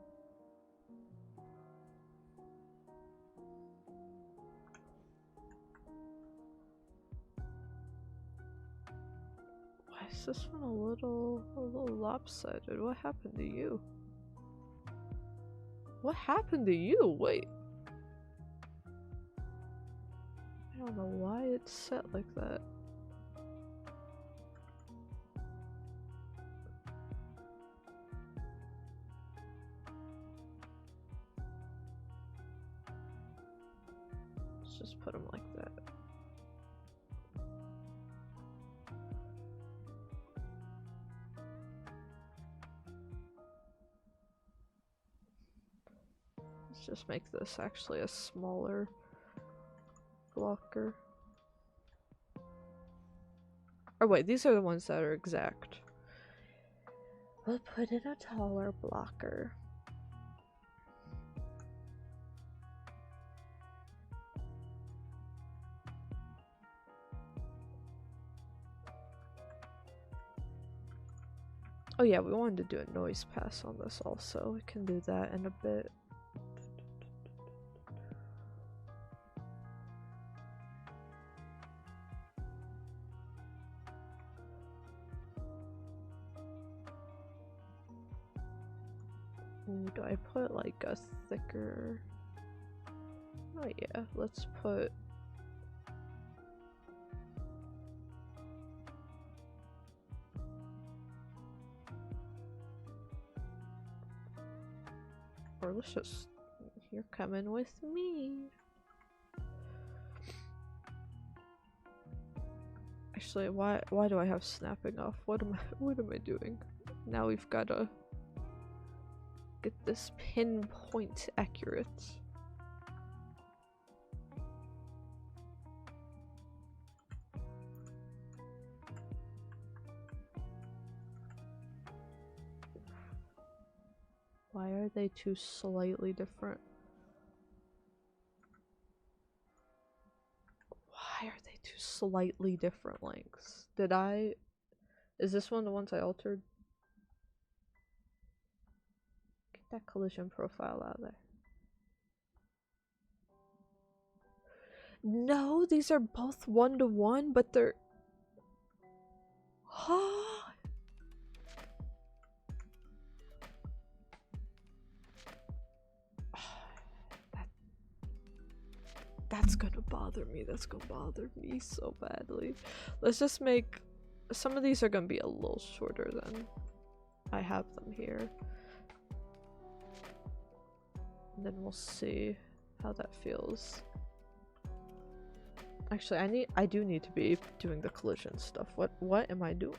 Why is this one a little lopsided? What happened to you? What happened to you? Wait. I don't know why it's set like that. Let's just put them like that. Let's just make this actually a smaller blocker. Oh wait, these are the ones that are exact. We'll put in a taller blocker. Oh yeah, we wanted to do a noise pass on this also. We can do that in a bit. Ooh, do I put like a thicker... Oh yeah, let's put... Or let's just... You're coming with me. Actually, why do I have snapping off? What am I doing? Now we've gotta get this pinpoint accurate. Why are they two slightly different? Why are they two slightly different lengths? Is this one the ones I altered? Get that collision profile out of there. No, these are both 1-to-1, but they're... That's gonna bother me. That's gonna bother me so badly. Let's just make... Some of these are gonna be a little shorter than I have them here. And then we'll see how that feels. Actually, I do need to be doing the collision stuff. What am I doing?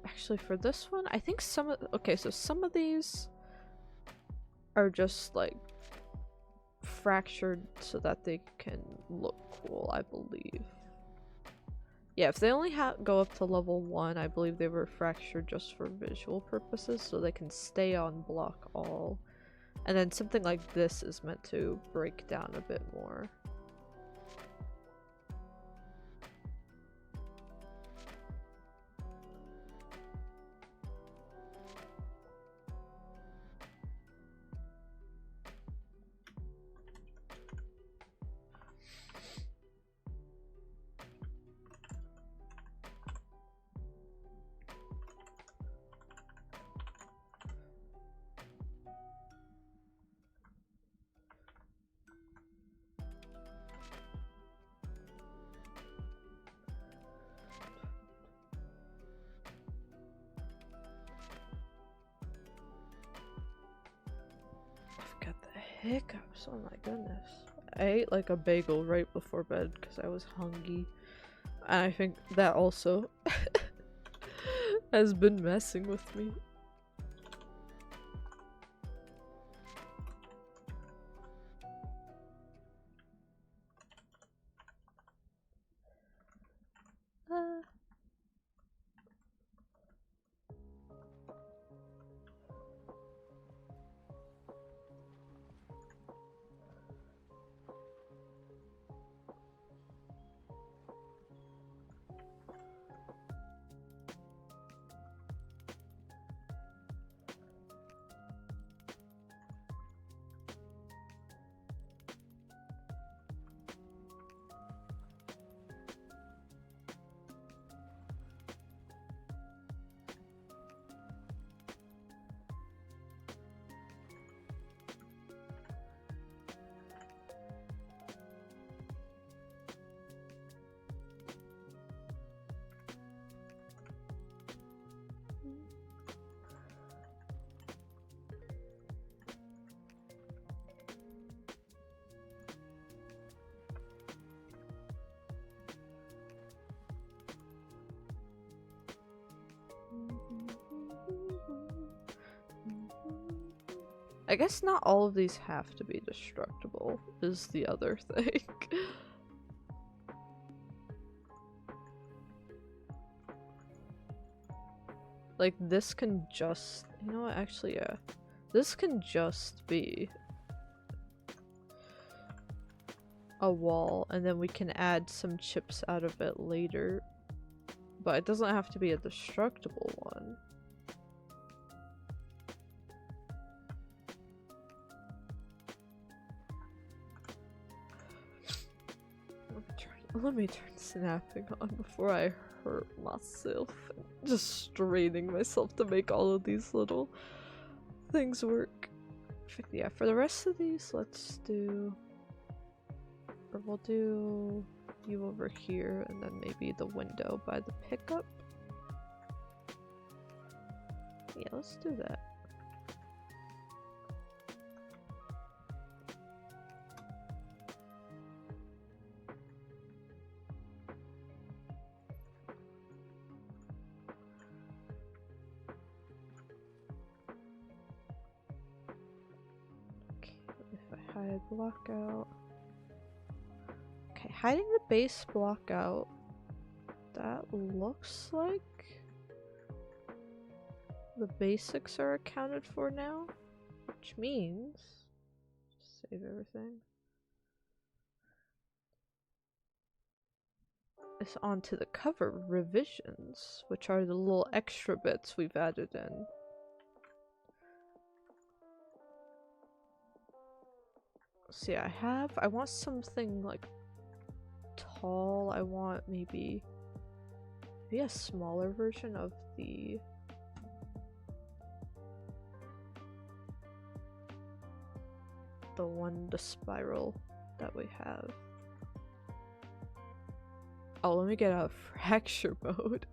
Actually, for this one, I think some of... Okay, so some of these are just, like, fractured so that they can look cool, I believe. Yeah, if they only go up to level 1, I believe they were fractured just for visual purposes, so they can stay on block all. And then something like this is meant to break down a bit more. Hiccups, oh my goodness. I ate like a bagel right before bed because I was hungry. And I think that also has been messing with me. I guess not all of these have to be destructible, is the other thing. Like, this can just... You know what, actually, yeah. This can just be a wall, and then we can add some chips out of it later. But it doesn't have to be a destructible one. Let me turn snapping on before I hurt myself. Just straining myself to make all of these little things work. Yeah, for the rest of these, let's do... Or we'll do you over here, and then maybe the window by the pickup. Yeah, let's do that. Hide blockout. Okay, hiding the base blockout. That looks like the basics are accounted for now, which means just save everything. It's on to the cover revisions, which are the little extra bits we've added in. See, I want something like tall. I want maybe a smaller version of the spiral that we have. Oh, let me get out of fracture mode.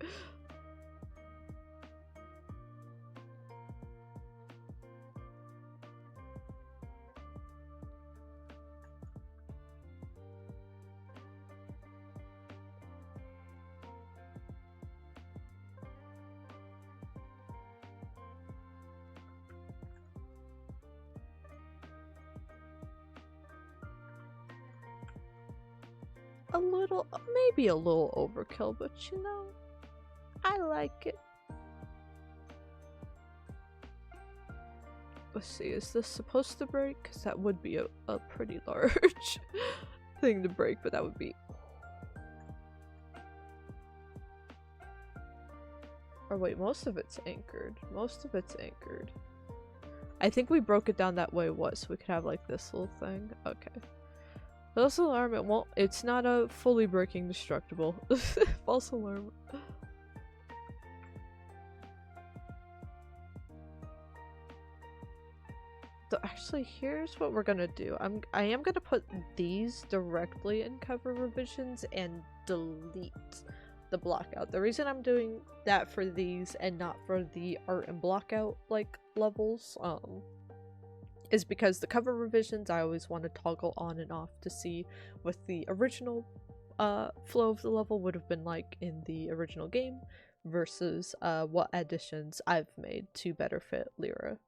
Maybe a little overkill, but you know, I like it. Let's see, is this supposed to break? Because that would be a pretty large thing to break, but that would be... Or wait, most of it's anchored. Most of it's anchored. I think we broke it down that way, what? So we could have like this little thing? Okay. False alarm, it won't- it's not a fully breaking destructible. False alarm. So actually, here's what we're gonna do. I am gonna put these directly in cover revisions and delete the blockout. The reason I'm doing that for these and not for the art and blockout like levels, is because the cover revisions I always want to toggle on and off to see what the original flow of the level would have been like in the original game versus what additions I've made to better fit Lyra.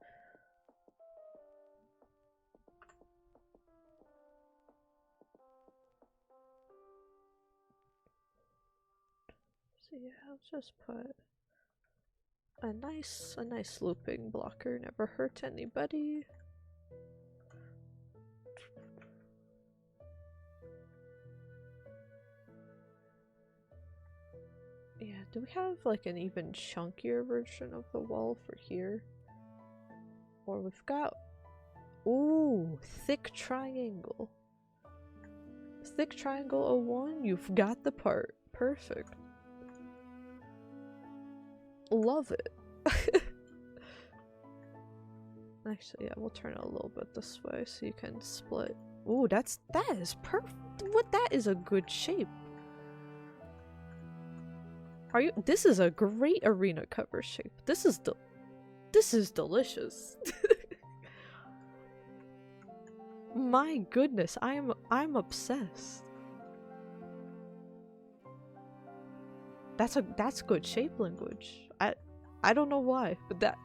So yeah, let's just put a nice looping blocker, never hurt anybody. Yeah, do we have like an even chunkier version of the wall for here? Or we've got... Ooh, thick triangle. Thick triangle 01, you've got the part. Perfect. Love it. Actually, yeah, we'll turn it a little bit this way so you can split. Ooh, that is perfect. That is a good shape. This is a great arena cover shape. This is delicious. My goodness, I'm obsessed. That's good shape language. I don't know why, but that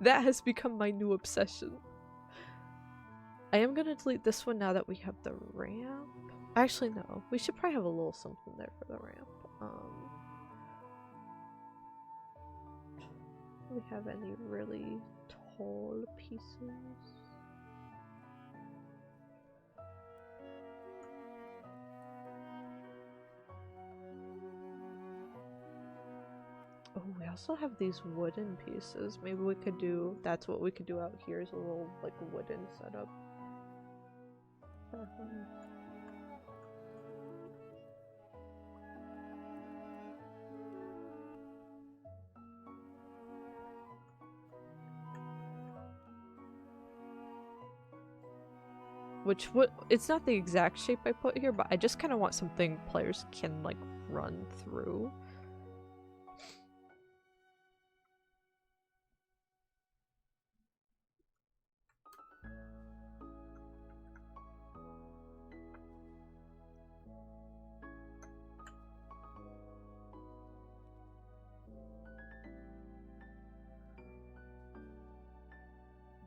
that has become my new obsession. I am gonna delete this one now that we have the ramp. Actually, no. We should probably have a little something there for the ramp. Do we have any really tall pieces? Oh, we also have these wooden pieces. Maybe we could do, that's what we could do out here, is a little like wooden setup. Which would, it's not the exact shape I put here, but I just kind of want something players can like run through.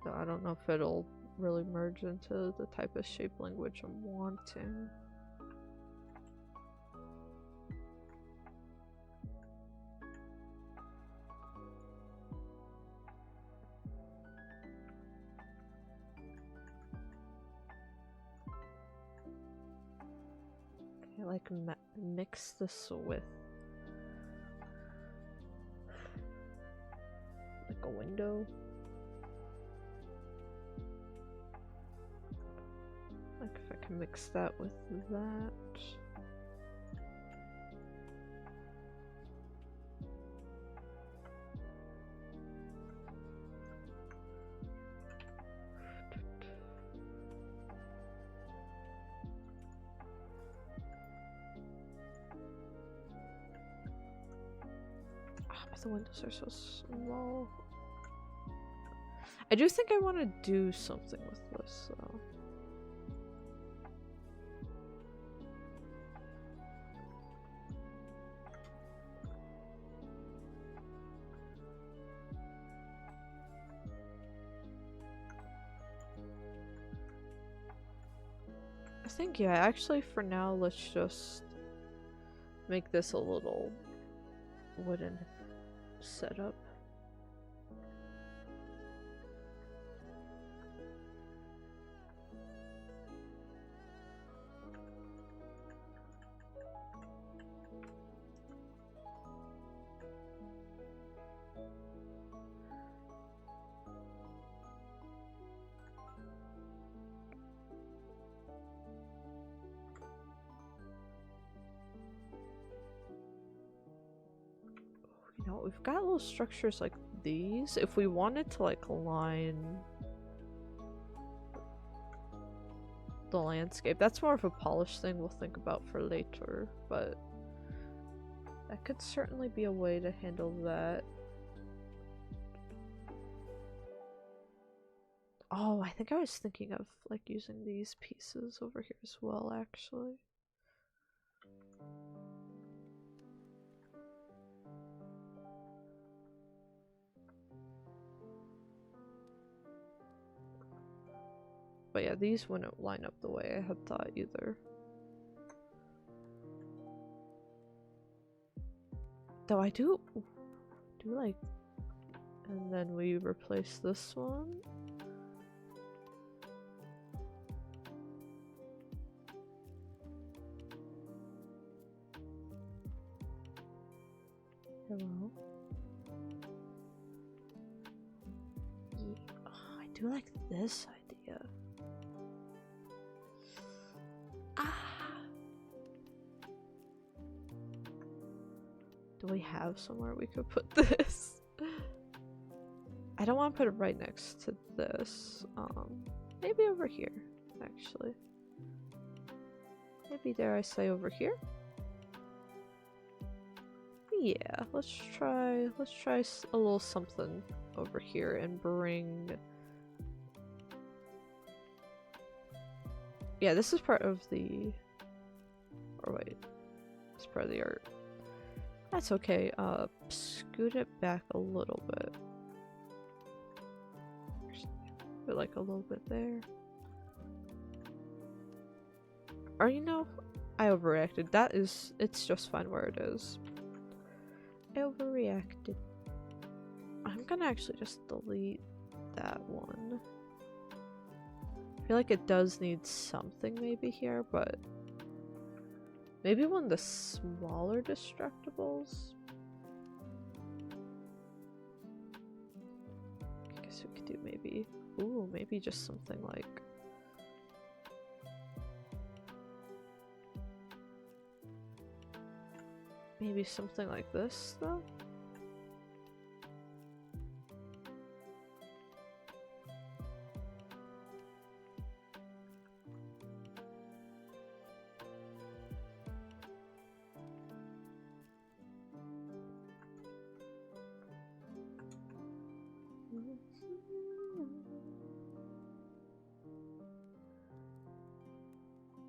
So I don't know if it'll really merge into the type of shape language I'm wanting. Okay, like mix this with like a window. Like if I can mix that with that. Ah, but the windows are so small. I do think I want to do something with this though. I think, yeah, actually for now, let's just make this a little wooden setup. You know, we've got little structures like these. If we wanted to like line the landscape, that's more of a polished thing we'll think about for later, but that could certainly be a way to handle that. Oh, I think I was thinking of like using these pieces over here as well, actually. But yeah, these wouldn't line up the way I had thought either. Though I do like, and then we replace this one. Hello. Yeah. Oh, I do like this idea. Do we have somewhere we could put this? I don't want to put it right next to this. Maybe over here, actually. Maybe dare I say over here? Yeah, let's try a little something over here and bring... Yeah, this is part of the... Or wait, it's part of the art. That's okay. Scoot it back a little bit. Put like a little bit there. Or you know, I overreacted. It's just fine where it is. I overreacted. I'm gonna actually just delete that one. I feel like it does need something maybe here, but maybe one of the smaller destructibles? I guess we could do maybe... Ooh, maybe just something like... Maybe something like this, though?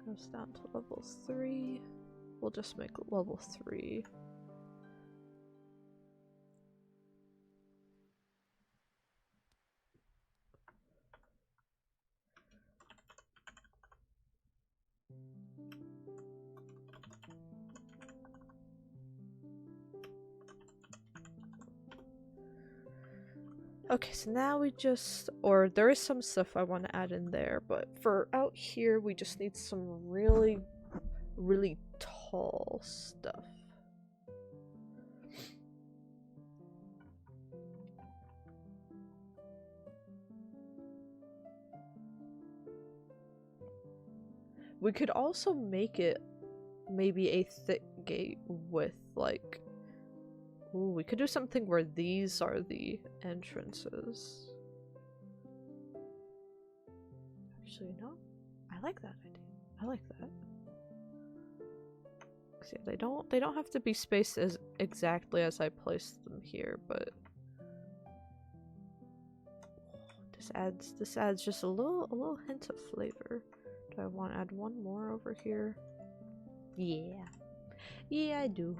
Goes down to level 3. We'll just make level 3. Okay, so now we just, or there is some stuff I want to add in there, but for out here we just need some really, really tall stuff. We could also make it maybe a thick gate with like... Ooh, we could do something where these are the entrances. Actually, no. I like that idea. I like that. Yeah, they don't have to be spaced as exactly as I placed them here, but this adds just a little hint of flavor. Do I want to add one more over here? Yeah. Yeah, I do.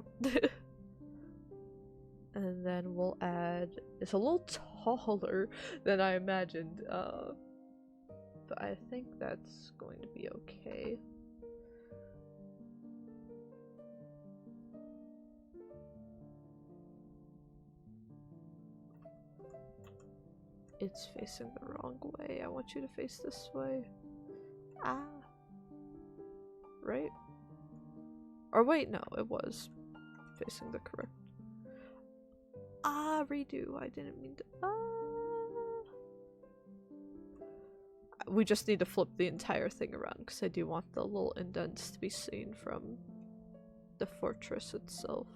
And then we'll add... It's a little taller than I imagined, but I think that's going to be okay. It's facing the wrong way. I want you to face this way. Ah. Right? Or wait, no, it was facing the correct... Ah, redo. I didn't mean to... We just need to flip the entire thing around because I do want the little indents to be seen from the fortress itself.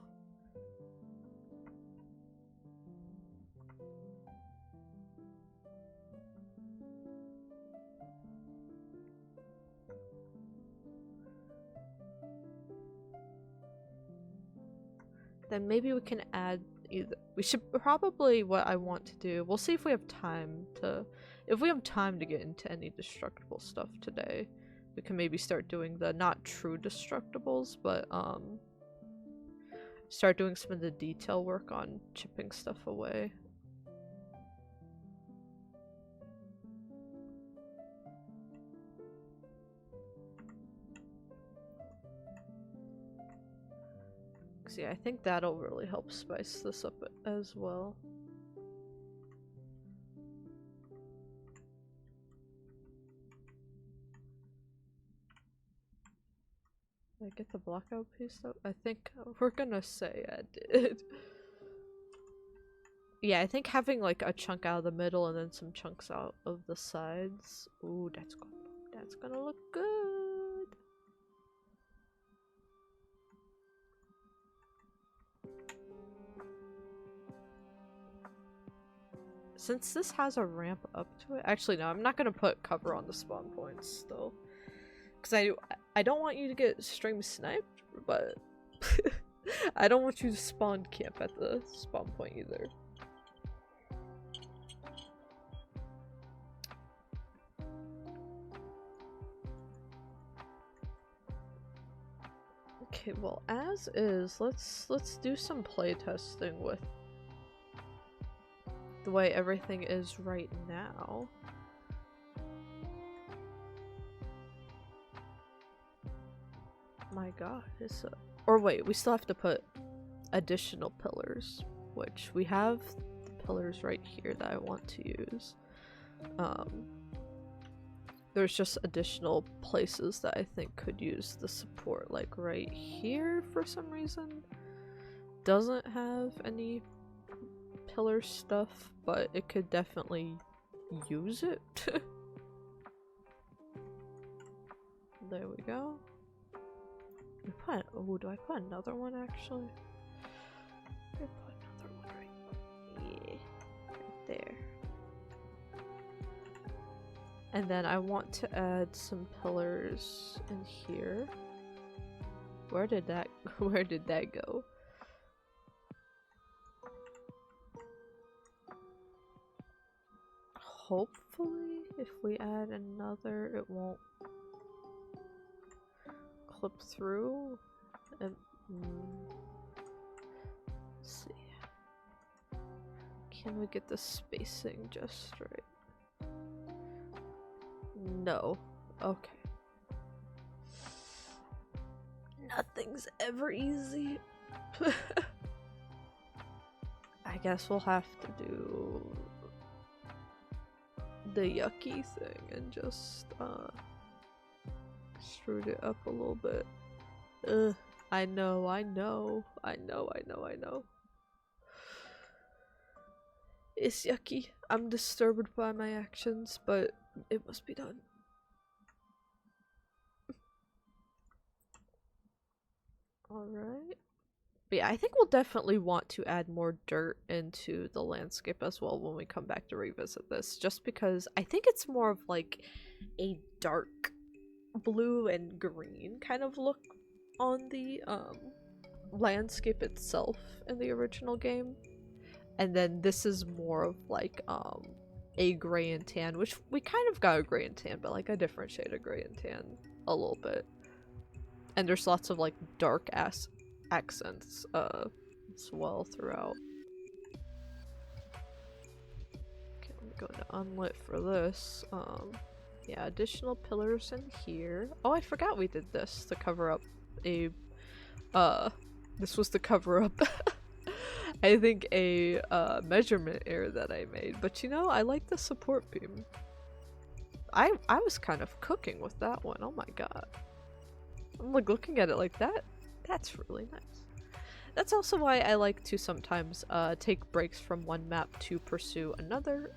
then maybe we can add either. We should probably, what I want to do, we'll see if we have time to, get into any destructible stuff today. We can maybe start doing the not true destructibles, but start doing some of the detail work on chipping stuff away. Yeah, I think that'll really help spice this up as well. Did I get the blockout piece though? I think we're gonna say I did. Yeah, I think having like a chunk out of the middle and then some chunks out of the sides. Ooh, that's gonna look good. Since this has a ramp up to it, actually no, I'm not gonna put cover on the spawn points still, because I don't want you to get stream sniped, but I don't want you to spawn camp at the spawn point either. Okay, well, as is, let's do some playtesting with the way everything is right now. My god, or wait, we still have to put additional pillars, which we have the pillars right here that I want to use. There's just additional places that I think could use the support, like right here for some reason doesn't have any pillar stuff, but it could definitely use it. There we go. Oh, do I put another one actually? I put another one right there. And then I want to add some pillars in here. Where did that go? Hopefully, if we add another, it won't clip through. And, let's see. Can we get the spacing just right? No. Okay. Nothing's ever easy. I guess we'll have to do the yucky thing and just screwed it up a little bit. I know. It's yucky. I'm disturbed by my actions, but it must be done. Alright. But yeah, I think we'll definitely want to add more dirt into the landscape as well when we come back to revisit this, just because I think it's more of like a dark blue and green kind of look on the landscape itself in the original game. And then this is more of like a gray and tan, which we kind of got a gray and tan, but like a different shade of gray and tan a little bit. And there's lots of like dark accents as well throughout. Okay, let me go into unlit for this. Yeah, additional pillars in here. Oh, I forgot we did this to cover up a this was to cover up I think a measurement error that I made, but you know, I like the support beam. I was kind of cooking with that one. Oh my god. I'm like looking at it like that. That's really nice. That's also why I like to sometimes take breaks from one map to pursue another.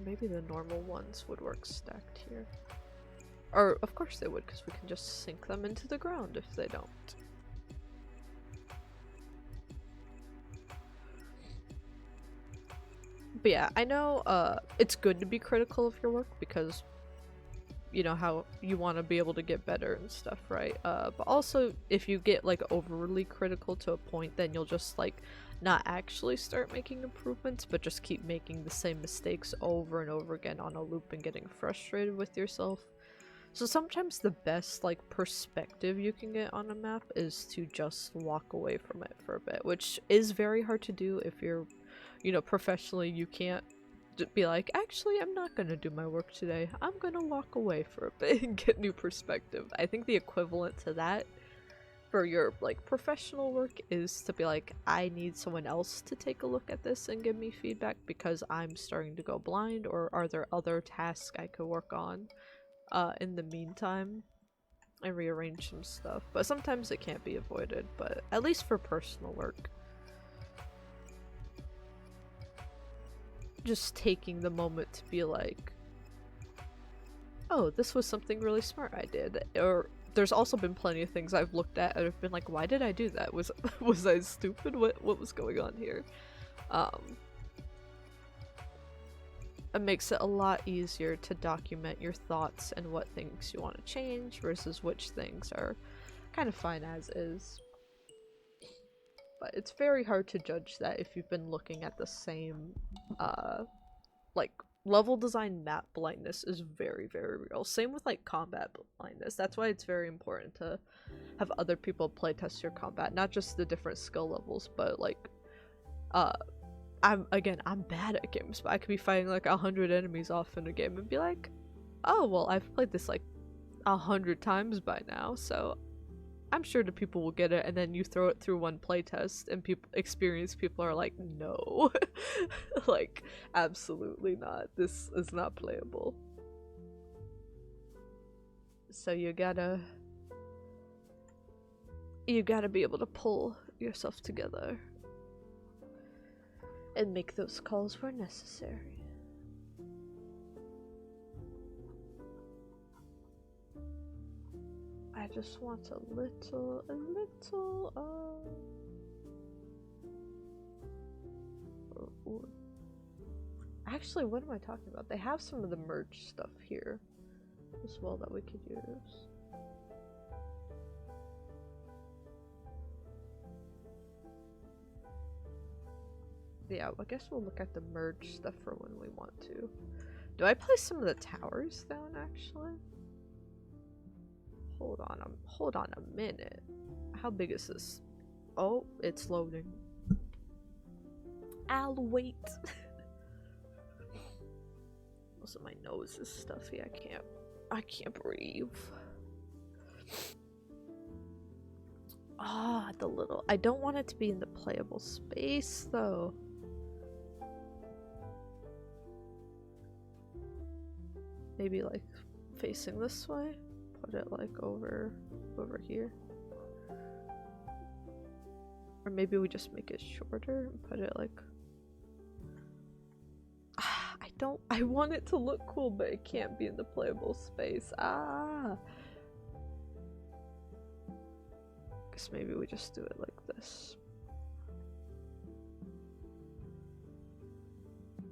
Maybe the normal ones would work stacked here. Or of course they would, because we can just sink them into the ground if they don't. But yeah, I know it's good to be critical of your work because you know, how you want to be able to get better and stuff, right? But also, if you get like overly critical to a point, then you'll just like not actually start making improvements, but just keep making the same mistakes over and over again on a loop and getting frustrated with yourself. So sometimes the best like perspective you can get on a map is to just walk away from it for a bit, which is very hard to do if you're, you know, professionally. You can't be like, actually, I'm not gonna do my work today. I'm gonna walk away for a bit and get new perspective. I think the equivalent to that for your like professional work is to be like, I need someone else to take a look at this and give me feedback because I'm starting to go blind, or are there other tasks I could work on in the meantime and rearrange some stuff. But sometimes it can't be avoided, but at least for personal work, just taking the moment to be like, oh, this was something really smart I did. Or there's also been plenty of things I've looked at and I've been like, why did I do that? Was I stupid? What was going on here? It makes it a lot easier to document your thoughts and what things you want to change versus which things are kind of fine as is. But it's very hard to judge that if you've been looking at the same, like, level design. Map blindness is very, very real. Same with, like, combat blindness. That's why it's very important to have other people playtest your combat. Not just the different skill levels, but, like, I'm bad at games, but I could be fighting like 100 enemies off in a game and be like, oh, well, I've played this like 100 times by now, so I'm sure the people will get it. And then you throw it through one playtest and experienced people are like, no, like, absolutely not. This is not playable. So you gotta be able to pull yourself together and make those calls where necessary. I just want a little, actually, what am I talking about? They have some of the merch stuff here as well that we could use. Yeah, I guess we'll look at the merge stuff for when we want to. Do I place some of the towers down, actually? Hold on a minute. How big is this? Oh, it's loading. I'll wait. Also, my nose is stuffy. I can't breathe. Ah, the little... I don't want it to be in the playable space, though. Maybe like facing this way, put it like over here, or maybe we just make it shorter and put it like, I want it to look cool, but it can't be in the playable space. Guess maybe we just do it like this.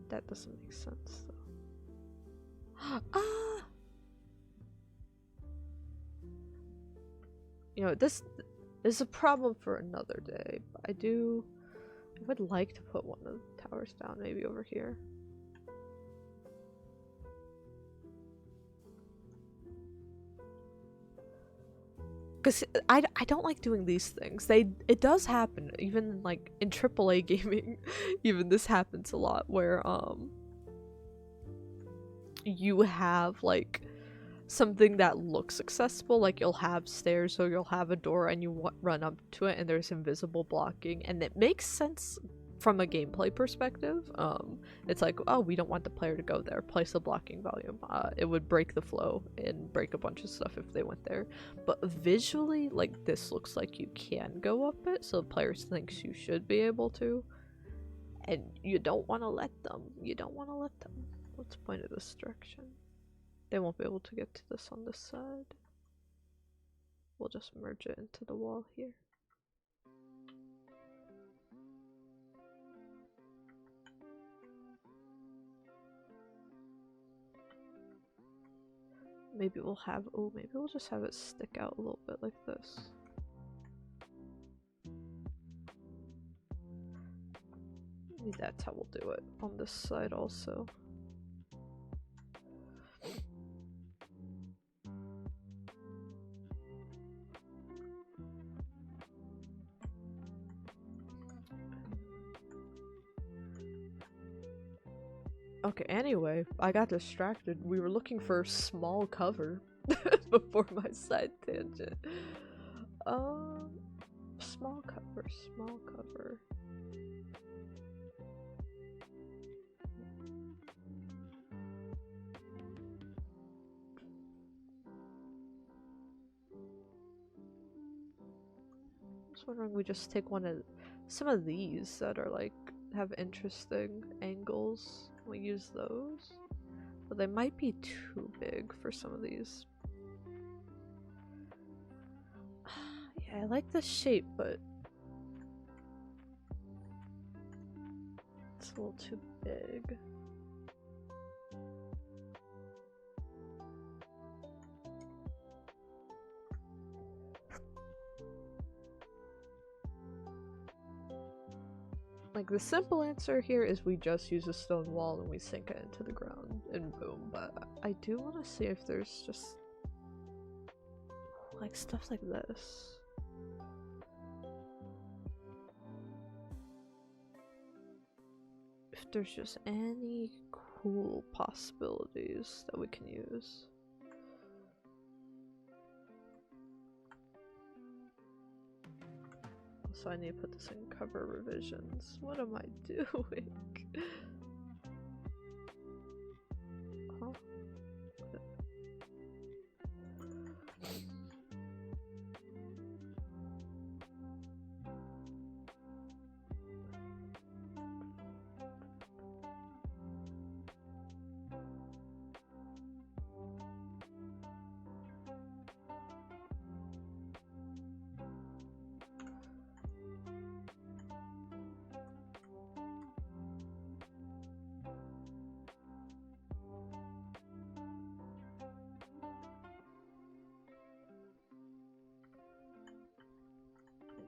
That doesn't make sense though. You know, this is a problem for another day, but I would like to put one of the towers down, maybe over here. Because I don't like doing these things. It does happen, even like in AAA gaming, even this happens a lot, where you have like something that looks accessible, like you'll have stairs or you'll have a door and you run up to it and there's invisible blocking, and it makes sense from a gameplay perspective. It's like, oh, we don't want the player to go there, place a blocking volume. It would break the flow and break a bunch of stuff if they went there. But visually, like, this looks like you can go up it, so the player thinks you should be able to, and you don't want to let them. What's the point of this direction? They won't be able to get to this on this side. We'll just merge it into the wall here. maybe we'll have, oh, maybe we'll just have it stick out a little bit like this. Maybe that's how we'll do it on this side also. Okay, anyway, I got distracted. We were looking for small cover before my side tangent. Small cover, small cover. I was wondering we just take some of these that are like have interesting angles. We use those, but they might be too big for some of these. Yeah, I like the shape, but it's a little too big. Like, the simple answer here is we just use a stone wall and we sink it into the ground and boom, but I do want to see if there's just like stuff like this. If there's just any cool possibilities that we can use. So I need to put this in cover revisions. What am I doing? Huh?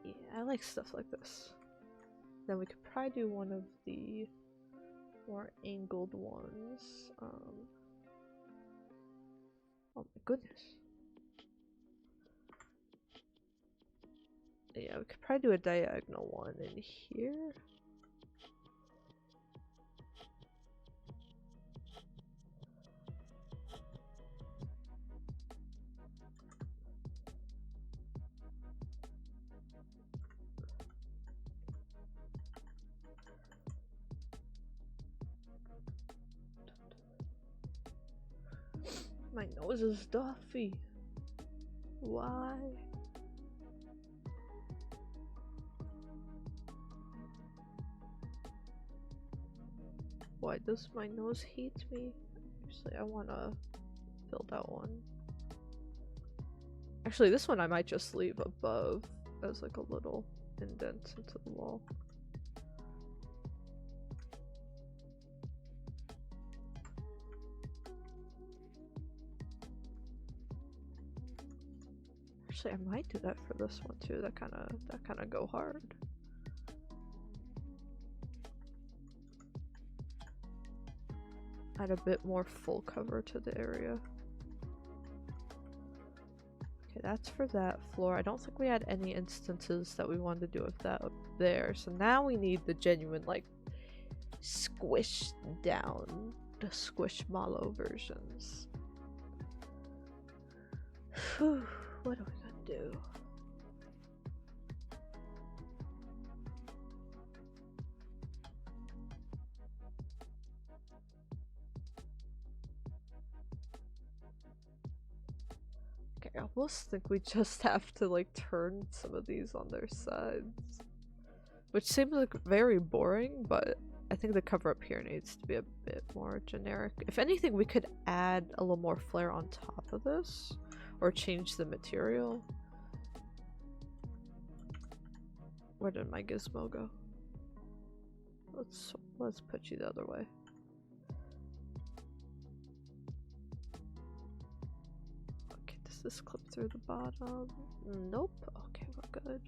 Yeah, I like stuff like this. Then we could probably do one of the more angled ones. Oh my goodness. Yeah, we could probably do a diagonal one in here. My nose is stuffy. Why? Why does my nose hate me? Actually, I wanna build out one. Actually, this one I might just leave above as like a little indent into the wall. Actually, I might do that for this one too. That kind of go hard. Add a bit more full cover to the area. Okay, that's for that floor. I don't think we had any instances that we wanted to do with that up there. So now we need the genuine, like, squished down, the squishmallow versions. Whew, what are we gonna do? Okay, I almost think we just have to like turn some of these on their sides. Which seems like very boring, but I think the cover up here needs to be a bit more generic. If anything, we could add a little more flair on top of this, or change the material. Where did my gizmo go? Let's put you the other way. Does this clip through the bottom? Nope. Okay, we're good.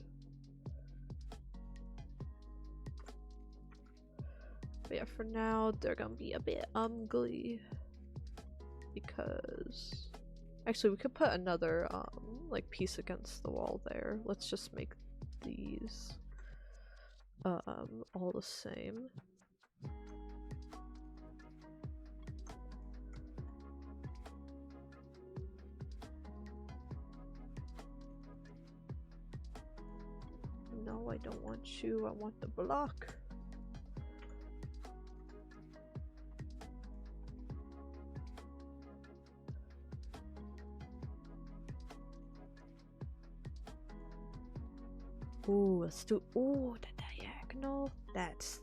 But yeah, for now, they're gonna be a bit ugly. Because... Actually, we could put another, like, piece against the wall there. Let's just make these, all the same. No, I don't want you. I want the block. Ooh, let's do, ooh, the diagonal. That's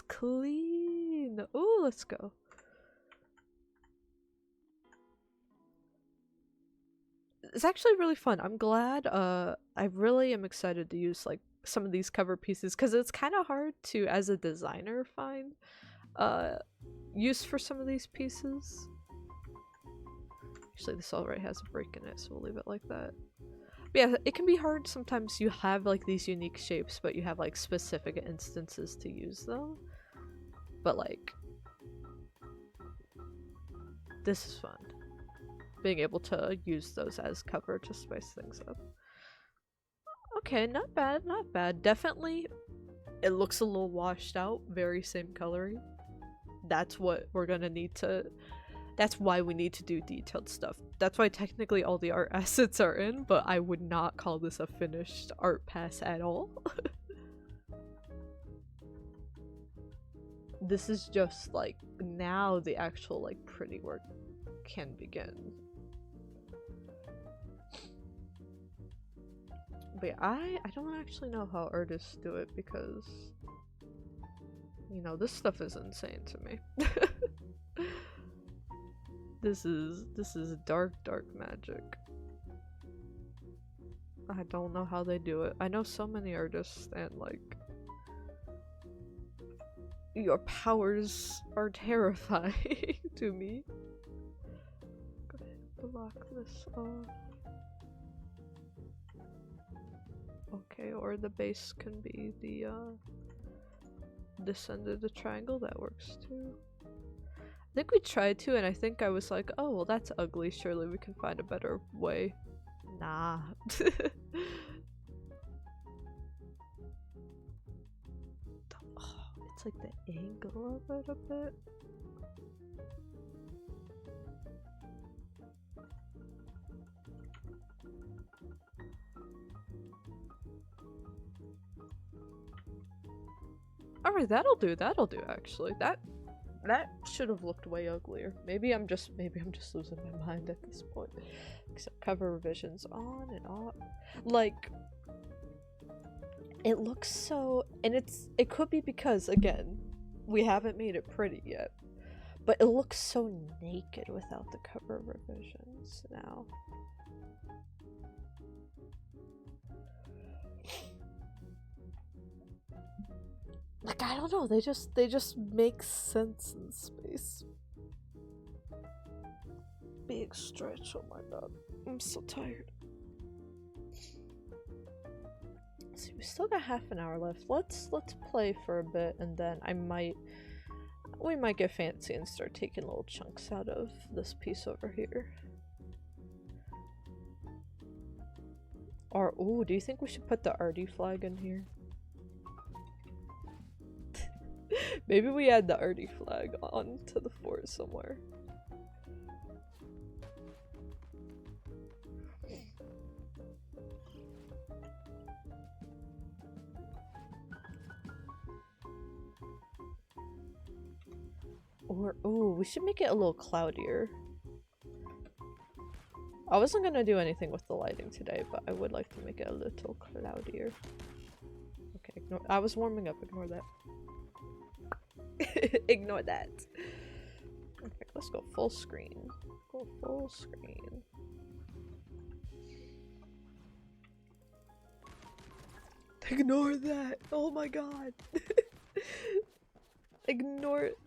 clean. Ooh, let's go. It's actually really fun. I'm glad. I really am excited to use like some of these cover pieces because it's kind of hard to, as a designer, find use for some of these pieces. Actually, this already has a break in it, so we'll leave it like that. But yeah, it can be hard sometimes. You have like these unique shapes, but you have like specific instances to use them. But like, this is fun. Being able to use those as cover to spice things up. Okay, not bad, not bad. Definitely, it looks a little washed out, very same coloring. That's what we're gonna need to, that's why we need to do detailed stuff. That's why technically all the art assets are in, but I would not call this a finished art pass at all. This is just like, now the actual like pretty work can begin. But yeah, I don't actually know how artists do it because, you know, this stuff is insane to me. This is dark magic. I don't know how they do it. I know so many artists and like, your powers are terrifying to me. Go ahead, block this off. Okay, or the base can be the this end of the triangle. That works too. I think we tried to, and I think I was like, oh well, that's ugly, surely we can find a better way. Nah. Oh, it's like the angle of it a bit. Alright, that'll do actually. That should have looked way uglier. Maybe I'm just losing my mind at this point. Except cover revisions on and off. Like, it looks so, and it could be because again, we haven't made it pretty yet. But it looks so naked without the cover revisions now. Like, I don't know, they just make sense in space. Big stretch, oh my god. I'm so tired. See, we still got half an hour left. Let's play for a bit and then we might get fancy and start taking little chunks out of this piece over here. Or, ooh, do you think we should put the arty flag in here? Maybe we add the arty flag onto the fort somewhere. Or, ooh, we should make it a little cloudier. I wasn't gonna do anything with the lighting today, but I would like to make it a little cloudier. Okay, ignore— I was warming up, ignore that. Ignore that. Okay, let's go full screen. Go full screen. Ignore that! Oh my god! Ignore it.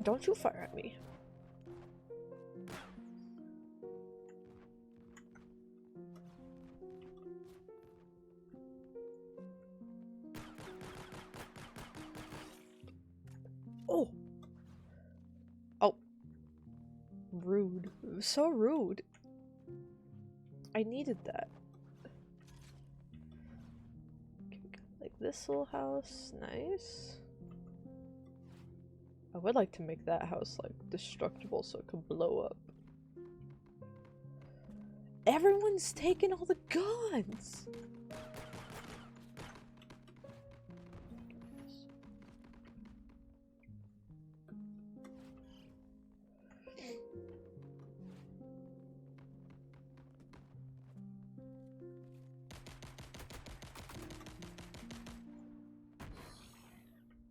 Don't you fire at me. so rude. I needed that. Like this little house, nice. I would like to make that house like destructible so it could blow up. Everyone's taking all the guns!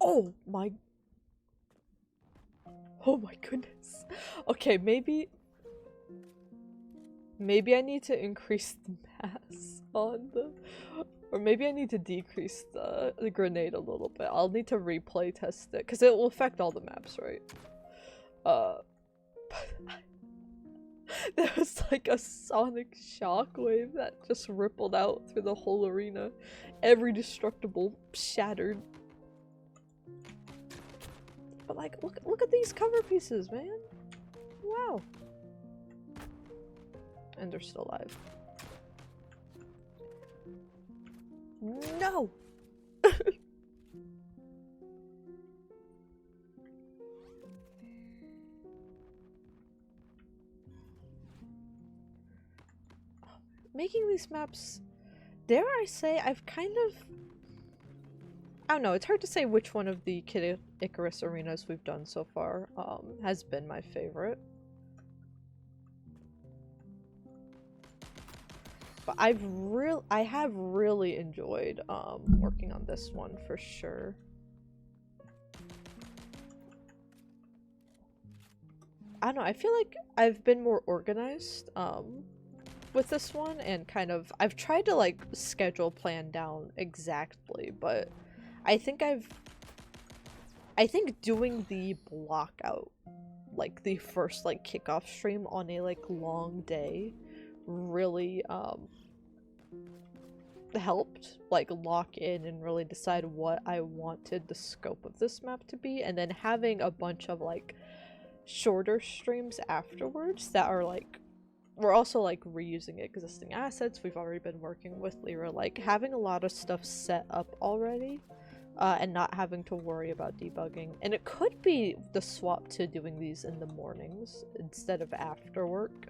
Oh my... Oh my goodness. Okay, maybe I need to increase the mass on the... Or maybe I need to decrease the grenade a little bit. I'll need to replay test it, because it will affect all the maps, right? There was like a sonic shockwave that just rippled out through the whole arena. Every destructible shattered. But like, look at these cover pieces, man. Wow. And they're still alive. No! Making these maps, dare I say, I've kind of... I don't know, it's hard to say which one of the Kid Icarus arenas we've done so far has been my favorite. But I have really enjoyed working on this one for sure. I don't know, I feel like I've been more organized with this one, and kind of I've tried to like schedule plan down exactly, but I think doing the blockout, like the first like kickoff stream on a like long day, really helped like lock in and really decide what I wanted the scope of this map to be, and then having a bunch of like shorter streams afterwards that are like, we're also like reusing existing assets we've already been working with Lyra, like having a lot of stuff set up already and not having to worry about debugging. And it could be the swap to doing these in the mornings instead of after work.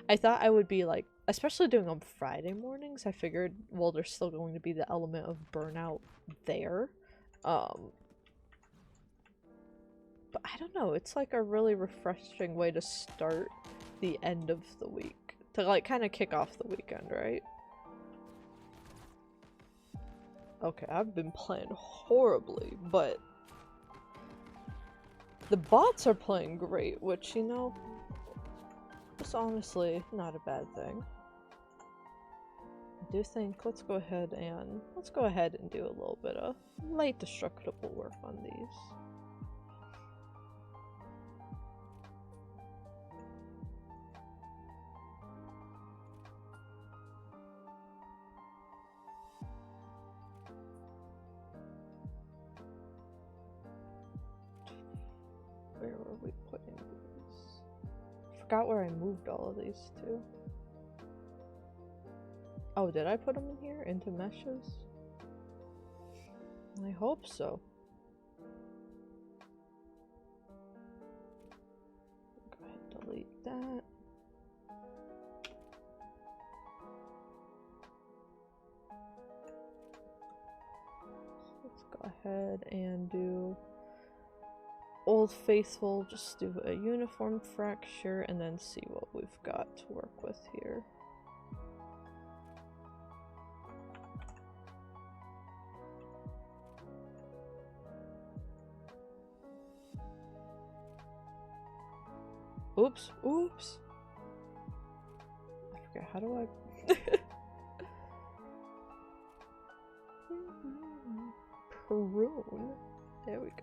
I thought I would be like, especially doing on Friday mornings, I figured, well, there's still going to be the element of burnout there. But I don't know, it's like a really refreshing way to start the end of the week. To like kind of kick off the weekend, right? Okay, I've been playing horribly, but the bots are playing great, which, you know, is honestly not a bad thing. I do think let's go ahead and do a little bit of light destructible work on these. Where were we putting these? I forgot where I moved all of these to. Oh, did I put them in here? Into meshes? I hope so. Go ahead and delete that. So let's go ahead and do Old Faithful, just do a uniform fracture, and then see what we've got to work with here. Oops, oops. I forget, how do I... Prune. There we go.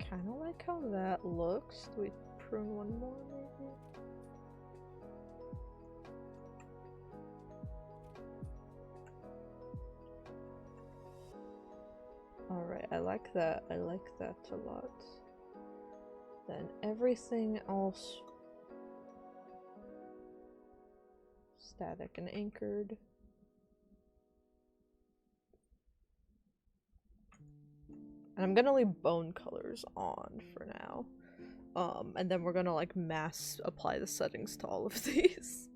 Kind of like how that looks. Do we prune one more maybe? I like that. I like that a lot. Then everything else static and anchored. And I'm gonna leave bone colors on for now. And then we're gonna like mass apply the settings to all of these.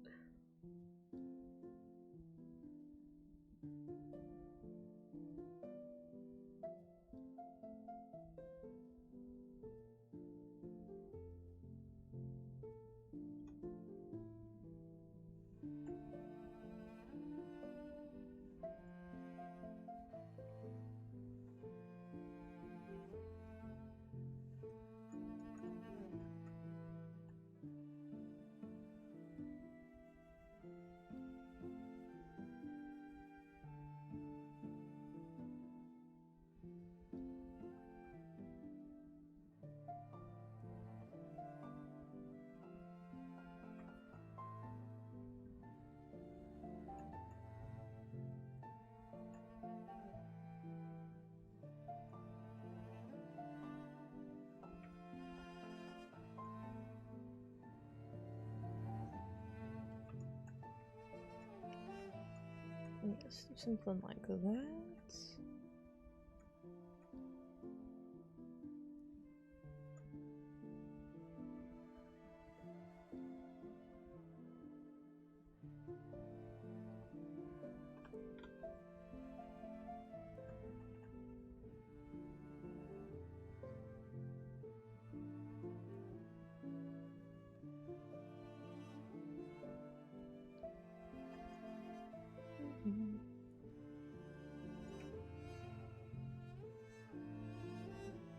Yes, something like that.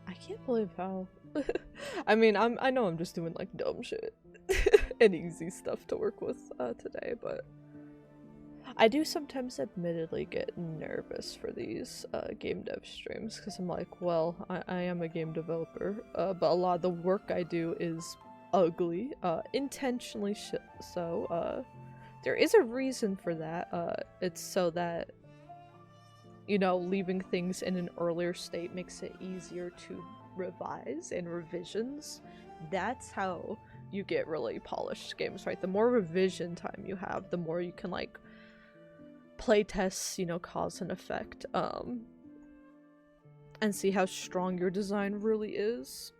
I can't believe how I mean, I know I'm just doing like dumb shit and easy stuff to work with today, but I do sometimes admittedly get nervous for these game dev streams because I'm like, well, I am a game developer, but a lot of the work I do is ugly, intentionally so. There is a reason for that. It's so that, you know, leaving things in an earlier state makes it easier to revise and revisions. That's how you get really polished games, right? The more revision time you have, the more you can like play tests, you know, cause and effect, and see how strong your design really is.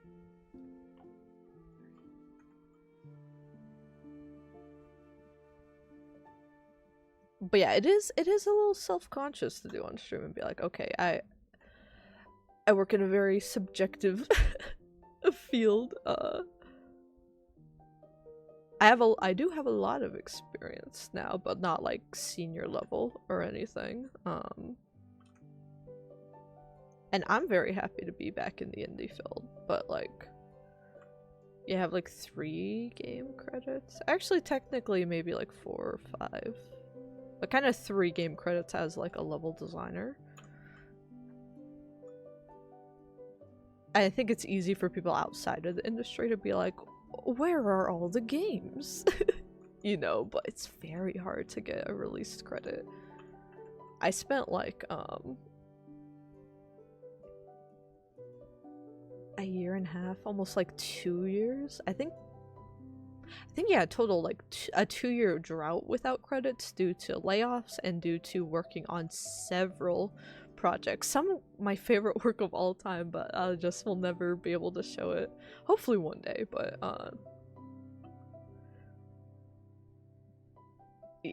But yeah, it is a little self-conscious to do on stream and be like, okay, I work in a very subjective field. I do have a lot of experience now, but not like senior level or anything. And I'm very happy to be back in the indie field, but like you have like 3 game credits. Actually, technically maybe like 4 or 5. But kind of 3 game credits as like a level designer. I think it's easy for people outside of the industry to be like, where are all the games? You know, but it's very hard to get a released credit. I spent like a year and a half, almost like 2 years. I think yeah, total like a 2-year drought without credits due to layoffs and due to working on several projects. Some of my favorite work of all time, but I just will never be able to show it. Hopefully one day, but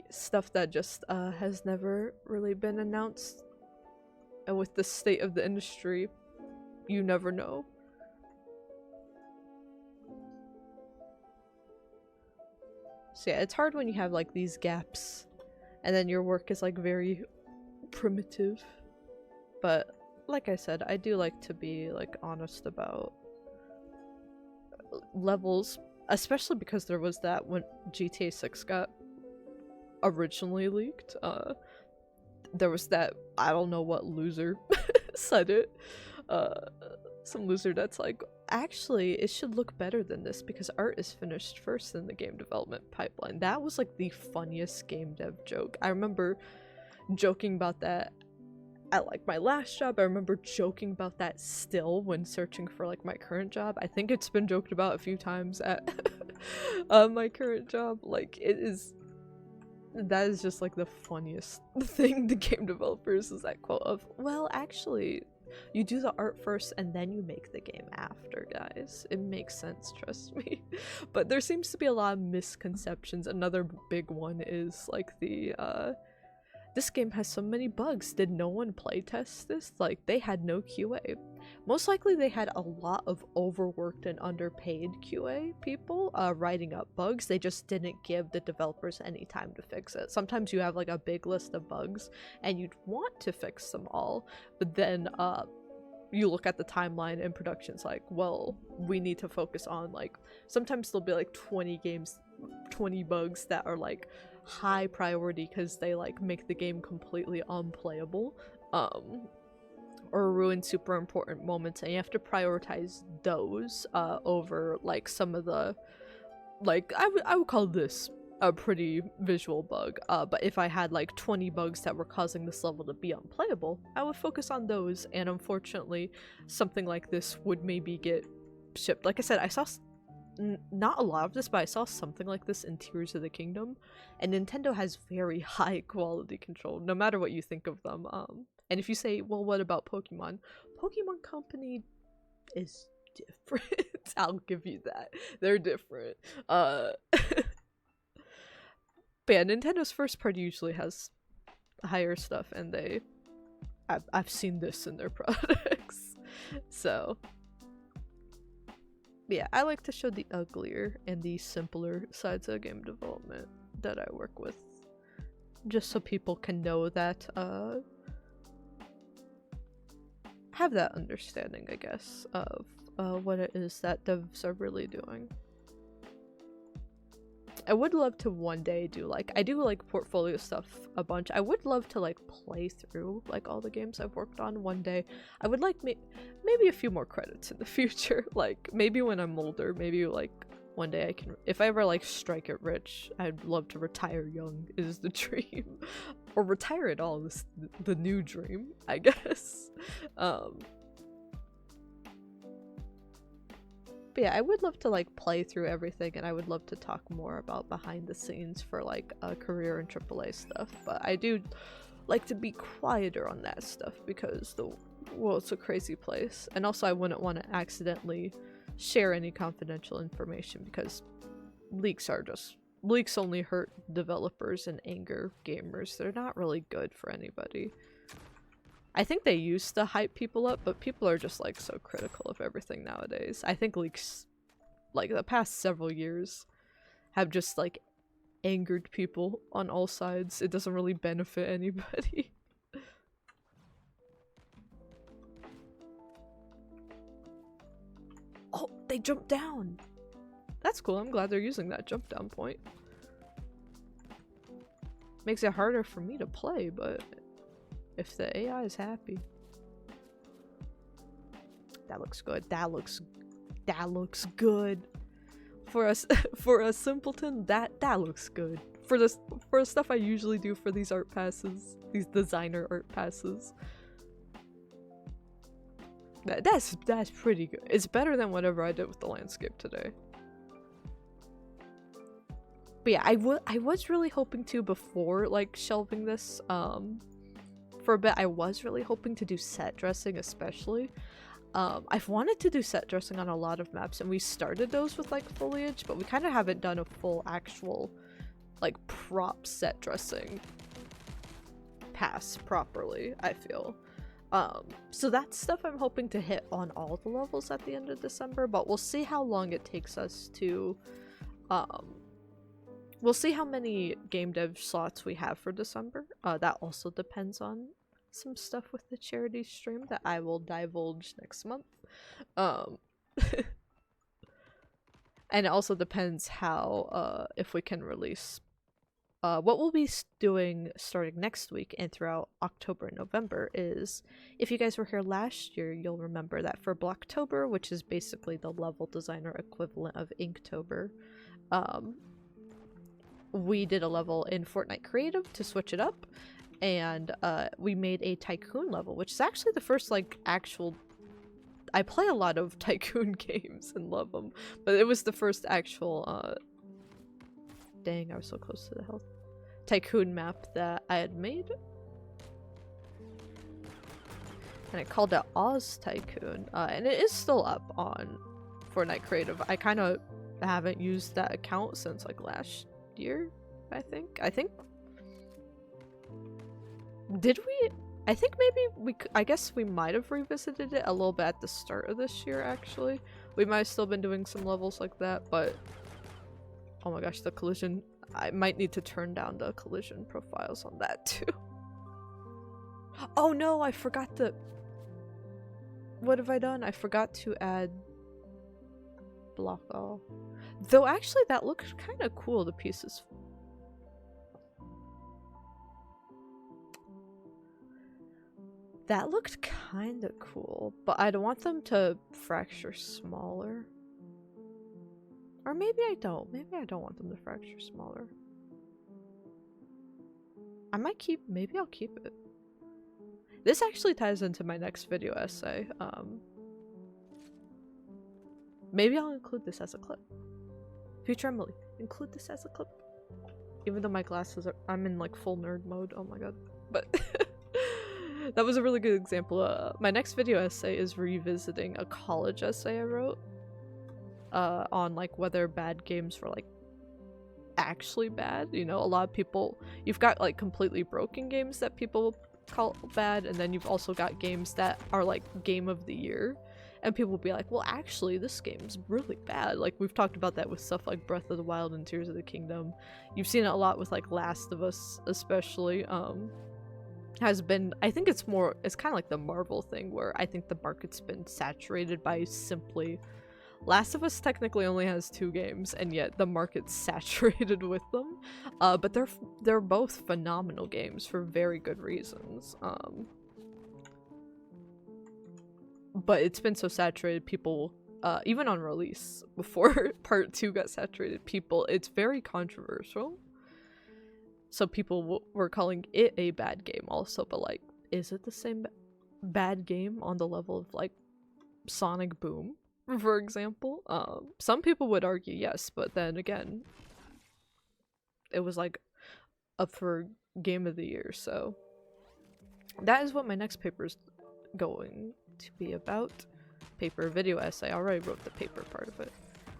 stuff that just has never really been announced. And with the state of the industry, you never know. So yeah, it's hard when you have like these gaps and then your work is like very primitive. But like I said, I do like to be like honest about levels, especially because there was that when GTA 6 got originally leaked. There was that, I don't know what loser said it. Some loser that's like, actually, it should look better than this because art is finished first in the game development pipeline. That was like the funniest game dev joke. I remember joking about that at like my last job. I remember joking about that still when searching for like my current job. I think it's been joked about a few times at my current job. Like that is just like the funniest thing to game developers, is that quote of, well, actually, you do the art first and then you make the game after, guys. It makes sense, trust me. But there seems to be a lot of misconceptions. Another big one is like this game has so many bugs. Did no one playtest this? Like, they had no QA. Most likely they had a lot of overworked and underpaid QA people writing up bugs. They just didn't give the developers any time to fix it. Sometimes you have like a big list of bugs and you'd want to fix them all, but then you look at the timeline and production's like, well, we need to focus on, like, sometimes there'll be like 20 bugs that are like high priority because they like make the game completely unplayable or ruin super important moments, and you have to prioritize those over like some of the, like, I would call this a pretty visual bug, but if I had like 20 bugs that were causing this level to be unplayable, I would focus on those, and unfortunately something like this would maybe get shipped. Like I said, I saw not a lot of this, but I saw something like this in Tears of the Kingdom, and Nintendo has very high quality control, no matter what you think of them. And if you say, well, what about Pokemon? Pokemon Company is different. I'll give you that. They're different. But yeah, Nintendo's first party usually has higher stuff, and I've seen this in their products. So yeah, I like to show the uglier and the simpler sides of game development that I work with, just so people can know that, have that understanding, I guess, of what it is that devs are really doing. I would love to one day do, like, I do like portfolio stuff a bunch. I would love to like play through like all the games I've worked on one day. I would like maybe a few more credits in the future, like maybe when I'm older, maybe like one day I can, if I ever like strike it rich, I'd love to retire young is the dream. Or retire at all is the new dream, I guess. But yeah, I would love to like play through everything, and I would love to talk more about behind the scenes for like a career and AAA stuff, but I do like to be quieter on that stuff because the world's a crazy place, and also I wouldn't want to accidentally share any confidential information because leaks only hurt developers and anger gamers. They're not really good for anybody. I think they used to hype people up, but people are just like so critical of everything nowadays. I think leaks, like the past several years, have just like angered people on all sides. It doesn't really benefit anybody. Oh, they jumped down! That's cool, I'm glad they're using that jump down point. Makes it harder for me to play, but if the AI is happy. That looks good. That looks good. For us, for a simpleton, that looks good. For the stuff I usually do for these art passes, these designer art passes. That's pretty good. It's better than whatever I did with the landscape today. But yeah, I was really hoping to, before like shelving this, for a bit, I was really hoping to do set dressing, especially. I've wanted to do set dressing on a lot of maps, and we started those with like foliage, but we kind of haven't done a full actual like prop set dressing pass properly, I feel. So that's stuff I'm hoping to hit on all the levels at the end of December, but we'll see how long it takes us to, we'll see how many game dev slots we have for December. That also depends on some stuff with the charity stream that I will divulge next month. And it also depends how, if we can release, what we'll be doing starting next week and throughout October and November is, if you guys were here last year, you'll remember that for Blocktober, which is basically the level designer equivalent of Inktober, we did a level in Fortnite Creative to switch it up, and we made a tycoon level, which is actually the first like actual. I play a lot of tycoon games and love them, but it was the first actual. Dang, I was so close to the health. Tycoon map that I had made. And I called it Oz Tycoon, and it is still up on Fortnite Creative. I kind of haven't used that account since like last year, I think. Did we? I think maybe I guess we might have revisited it a little bit at the start of this year, actually. We might have still been doing some levels like that, but oh my gosh, the collision. I might need to turn down the collision profiles on that too. Oh no, I forgot the... What have I done? I forgot to add blockout. Though actually that looks kind of cool, the pieces. That looked kind of cool, but I'd want them to fracture smaller. Or maybe I don't. Maybe I don't want them to fracture smaller. I might keep... Maybe I'll keep it. This actually ties into my next video essay. Maybe I'll include this as a clip. Future Emily, include this as a clip. Even though my glasses are... I'm in like full nerd mode. Oh my god. But that was a really good example. My next video essay is revisiting a college essay I wrote. On like whether bad games were like actually bad. You know, a lot of people... You've got like completely broken games that people call bad, and then you've also got games that are like game of the year, and people will be like, well actually this game's really bad. Like we've talked about that with stuff like Breath of the Wild and Tears of the Kingdom. You've seen it a lot with like Last of Us especially. Has been, I think it's kind of like the Marvel thing where I think the market's been saturated by simply... Last of Us technically only has 2 games, and yet the market's saturated with them. But they're both phenomenal games for very good reasons. But it's been so saturated, people, even on release, before part 2 got saturated, it's very controversial. So people were calling it a bad game also, but like, is it the same bad game on the level of like Sonic Boom? For example, some people would argue yes, but then again, it was like up for Game of the Year, so that is what my next paper is going to be about. Paper video essay. I already wrote the paper part of it.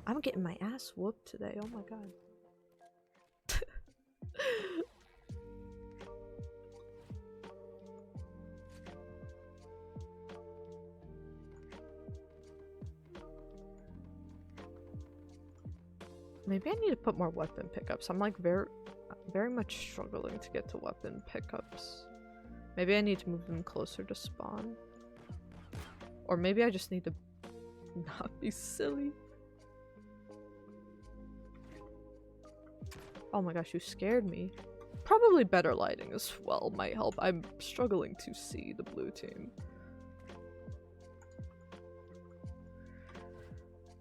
I'm getting my ass whooped today. Oh my god. Maybe I need to put more weapon pickups. I'm like very much struggling to get to weapon pickups. Maybe I need to move them closer to spawn. Or maybe I just need to not be silly. Oh my gosh, you scared me. Probably better lighting as well might help. I'm struggling to see the blue team.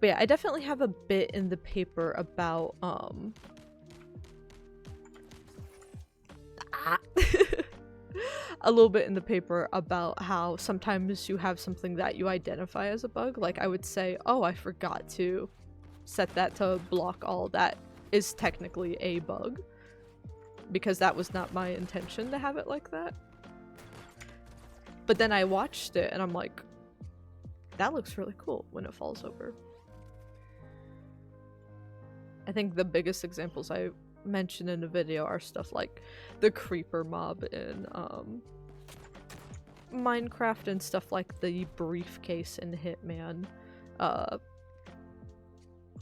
But yeah, I definitely have a bit in the paper about, a little bit in the paper about how sometimes you have something that you identify as a bug. Like I would say, oh, I forgot to set that to block all. That is technically a bug. Because that was not my intention to have it like that. But then I watched it and I'm like, that looks really cool when it falls over. I think the biggest examples I mentioned in the video are stuff like the creeper mob in Minecraft and stuff like the briefcase in Hitman.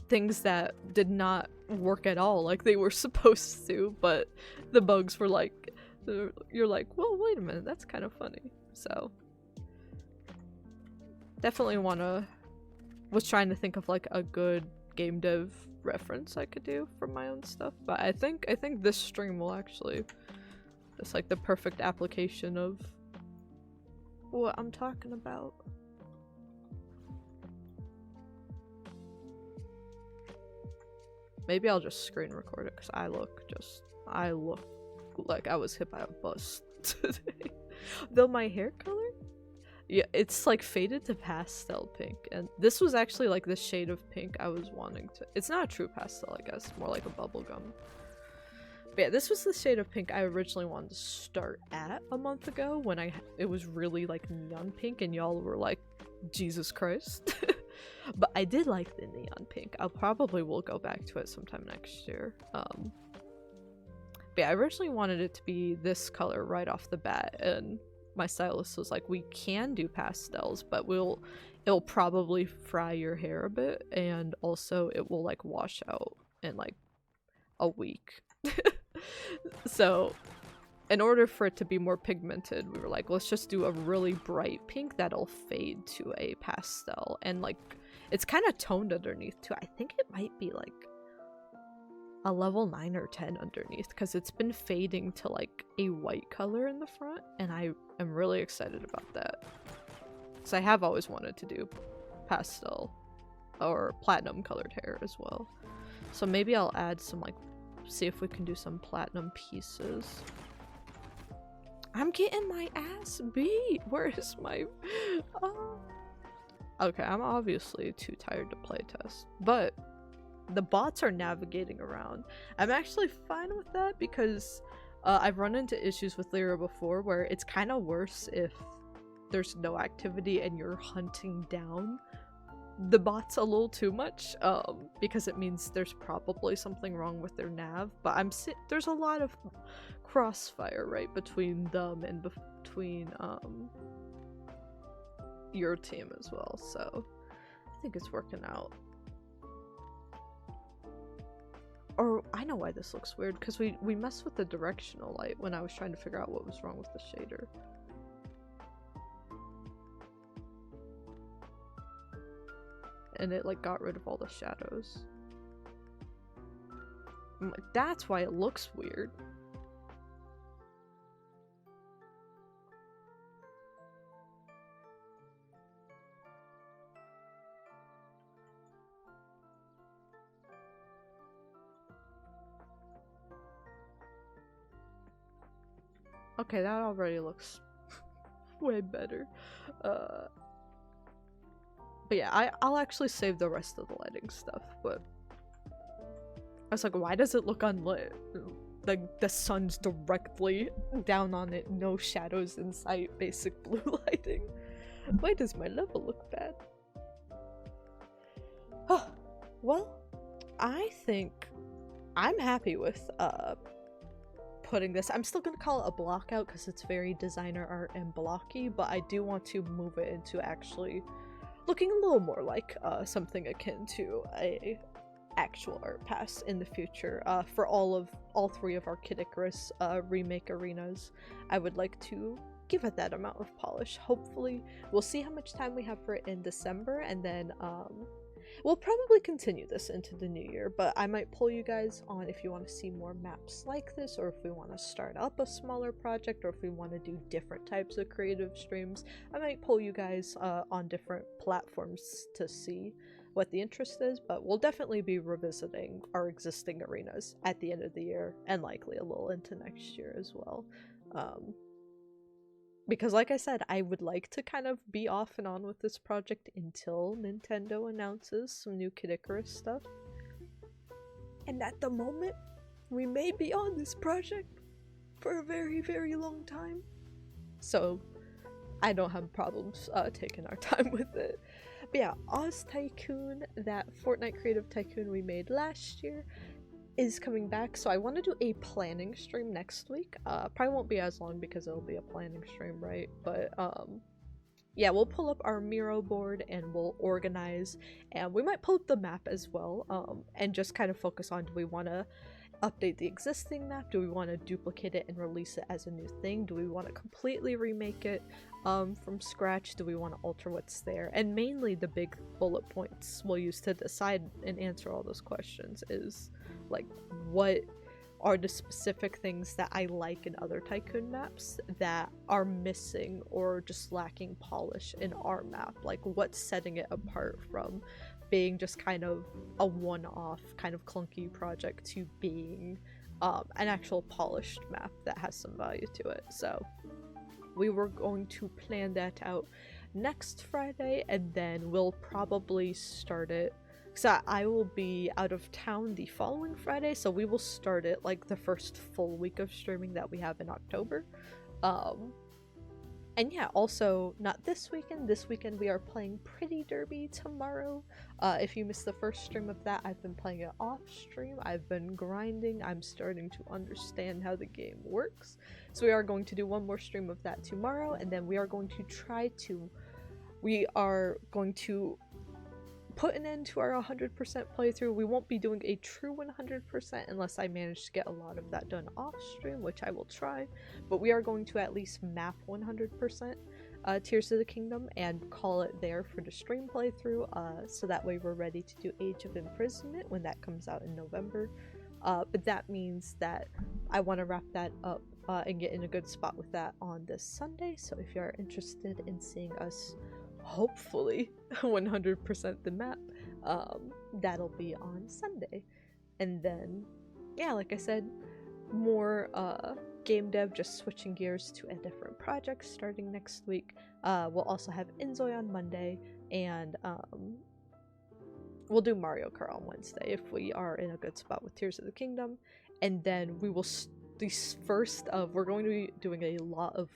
Things that did not work at all like they were supposed to, but the bugs were like, you're like, well, wait a minute, that's kind of funny. So definitely was trying to think of like a good game dev reference I could do for my own stuff, but I think this stream will actually, it's like the perfect application of what I'm talking about. Maybe I'll just screen record it because I look like I was hit by a bus. today. Though my hair color, yeah, it's like faded to pastel pink, and this was actually like the shade of pink I was wanting to. It's not a true pastel, I guess, more like a bubblegum. But yeah, this was the shade of pink I originally wanted to start at a month ago when it was really like neon pink, and y'all were like, Jesus Christ. But I did like the neon pink. I'll probably will go back to it sometime next year. But yeah, I originally wanted it to be this color right off the bat, and my stylist was like, we can do pastels, but it'll probably fry your hair a bit, and also it will like wash out in like a week. So in order for it to be more pigmented, we were like, let's just do a really bright pink that'll fade to a pastel, and like it's kind of toned underneath too. I think it might be like a level 9 or 10 underneath, because it's been fading to like a white color in the front, and I am really excited about that, because I have always wanted to do pastel or platinum colored hair as well. So maybe I'll add some, like, see if we can do some platinum pieces. I'm getting my ass beat. Where is my okay, I'm obviously too tired to play test, but the bots are navigating around. I'm actually fine with that, because I've run into issues with Lyra before where it's kind of worse if there's no activity and you're hunting down the bots a little too much, because it means there's probably something wrong with their nav. But there's a lot of crossfire right between them and between your team as well, so I think it's working out. Or I know why this looks weird, because we messed with the directional light when I was trying to figure out what was wrong with the shader. And it like got rid of all the shadows. I'm like, that's why it looks weird. Okay, that already looks way better. But yeah, I'll actually save the rest of the lighting stuff, but I was like, why does it look unlit? Like, the sun's directly down on it, no shadows in sight, basic blue lighting. Why does my level look bad? Oh, well, I think I'm happy with putting this. I'm still gonna call it a blockout because it's very designer art and blocky, but I do want to move it into actually looking a little more like something akin to a actual art pass in the future. For all three of our Kid Icarus remake arenas, I would like to give it that amount of polish. Hopefully, we'll see how much time we have for it in December, and then we'll probably continue this into the new year, but I might pull you guys on if you want to see more maps like this, or if we want to start up a smaller project, or if we want to do different types of creative streams. I might pull you guys on different platforms to see what the interest is, but we'll definitely be revisiting our existing arenas at the end of the year, and likely a little into next year as well. Because like I said, I would like to kind of be off and on with this project until Nintendo announces some new Kid Icarus stuff. And at the moment, we may be on this project for a very, very long time. So, I don't have problems taking our time with it. But yeah, Oz Tycoon, that Fortnite Creative Tycoon we made last year, is coming back, so I want to do a planning stream next week. Probably won't be as long because it'll be a planning stream, right? But yeah, we'll pull up our Miro board and we'll organize, and we might pull up the map as well, and just kind of focus on, do we want to update the existing map? Do we want to duplicate it and release it as a new thing? Do we want to completely remake it from scratch? Do we want to alter what's there? And mainly the big bullet points we'll use to decide and answer all those questions is, like, what are the specific things that I like in other Tycoon maps that are missing or just lacking polish in our map? Like, what's setting it apart from being just kind of a one-off kind of clunky project to being an actual polished map that has some value to it. So we were going to plan that out next Friday, and then we'll probably start it, because I will be out of town the following Friday, so we will start it like the first full week of streaming that we have in October. And yeah, also, not this weekend we are playing Pretty Derby tomorrow. If you missed the first stream of that, I've been playing it off stream, I've been grinding, I'm starting to understand how the game works. So we are going to do one more stream of that tomorrow, and then we are going to put an end to our 100% playthrough. We won't be doing a true 100% unless I manage to get a lot of that done off stream, which I will try, but we are going to at least map 100% Tears of the Kingdom and call it there for the stream playthrough, so that way we're ready to do Age of Imprisonment when that comes out in November. But that means that I want to wrap that up and get in a good spot with that on this Sunday, so if you are interested in seeing us hopefully 100% the map, that'll be on Sunday. And then, yeah, like I said, more game dev, just switching gears to a different project starting next week. We'll also have Inzoi on Monday, and we'll do Mario Kart on Wednesday if we are in a good spot with Tears of the Kingdom. And then we will we're going to be doing a lot of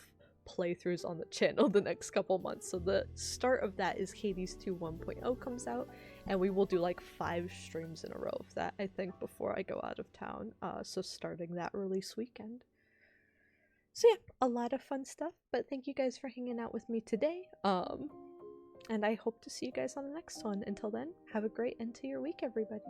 playthroughs on the channel the next couple months. So the start of that is Hades 2 1.0 comes out, and we will do like 5 streams in a row of that, I think, before I go out of town. So starting that release weekend. So yeah, a lot of fun stuff, but thank you guys for hanging out with me today. And I hope to see you guys on the next one. Until then, have a great end to your week, everybody.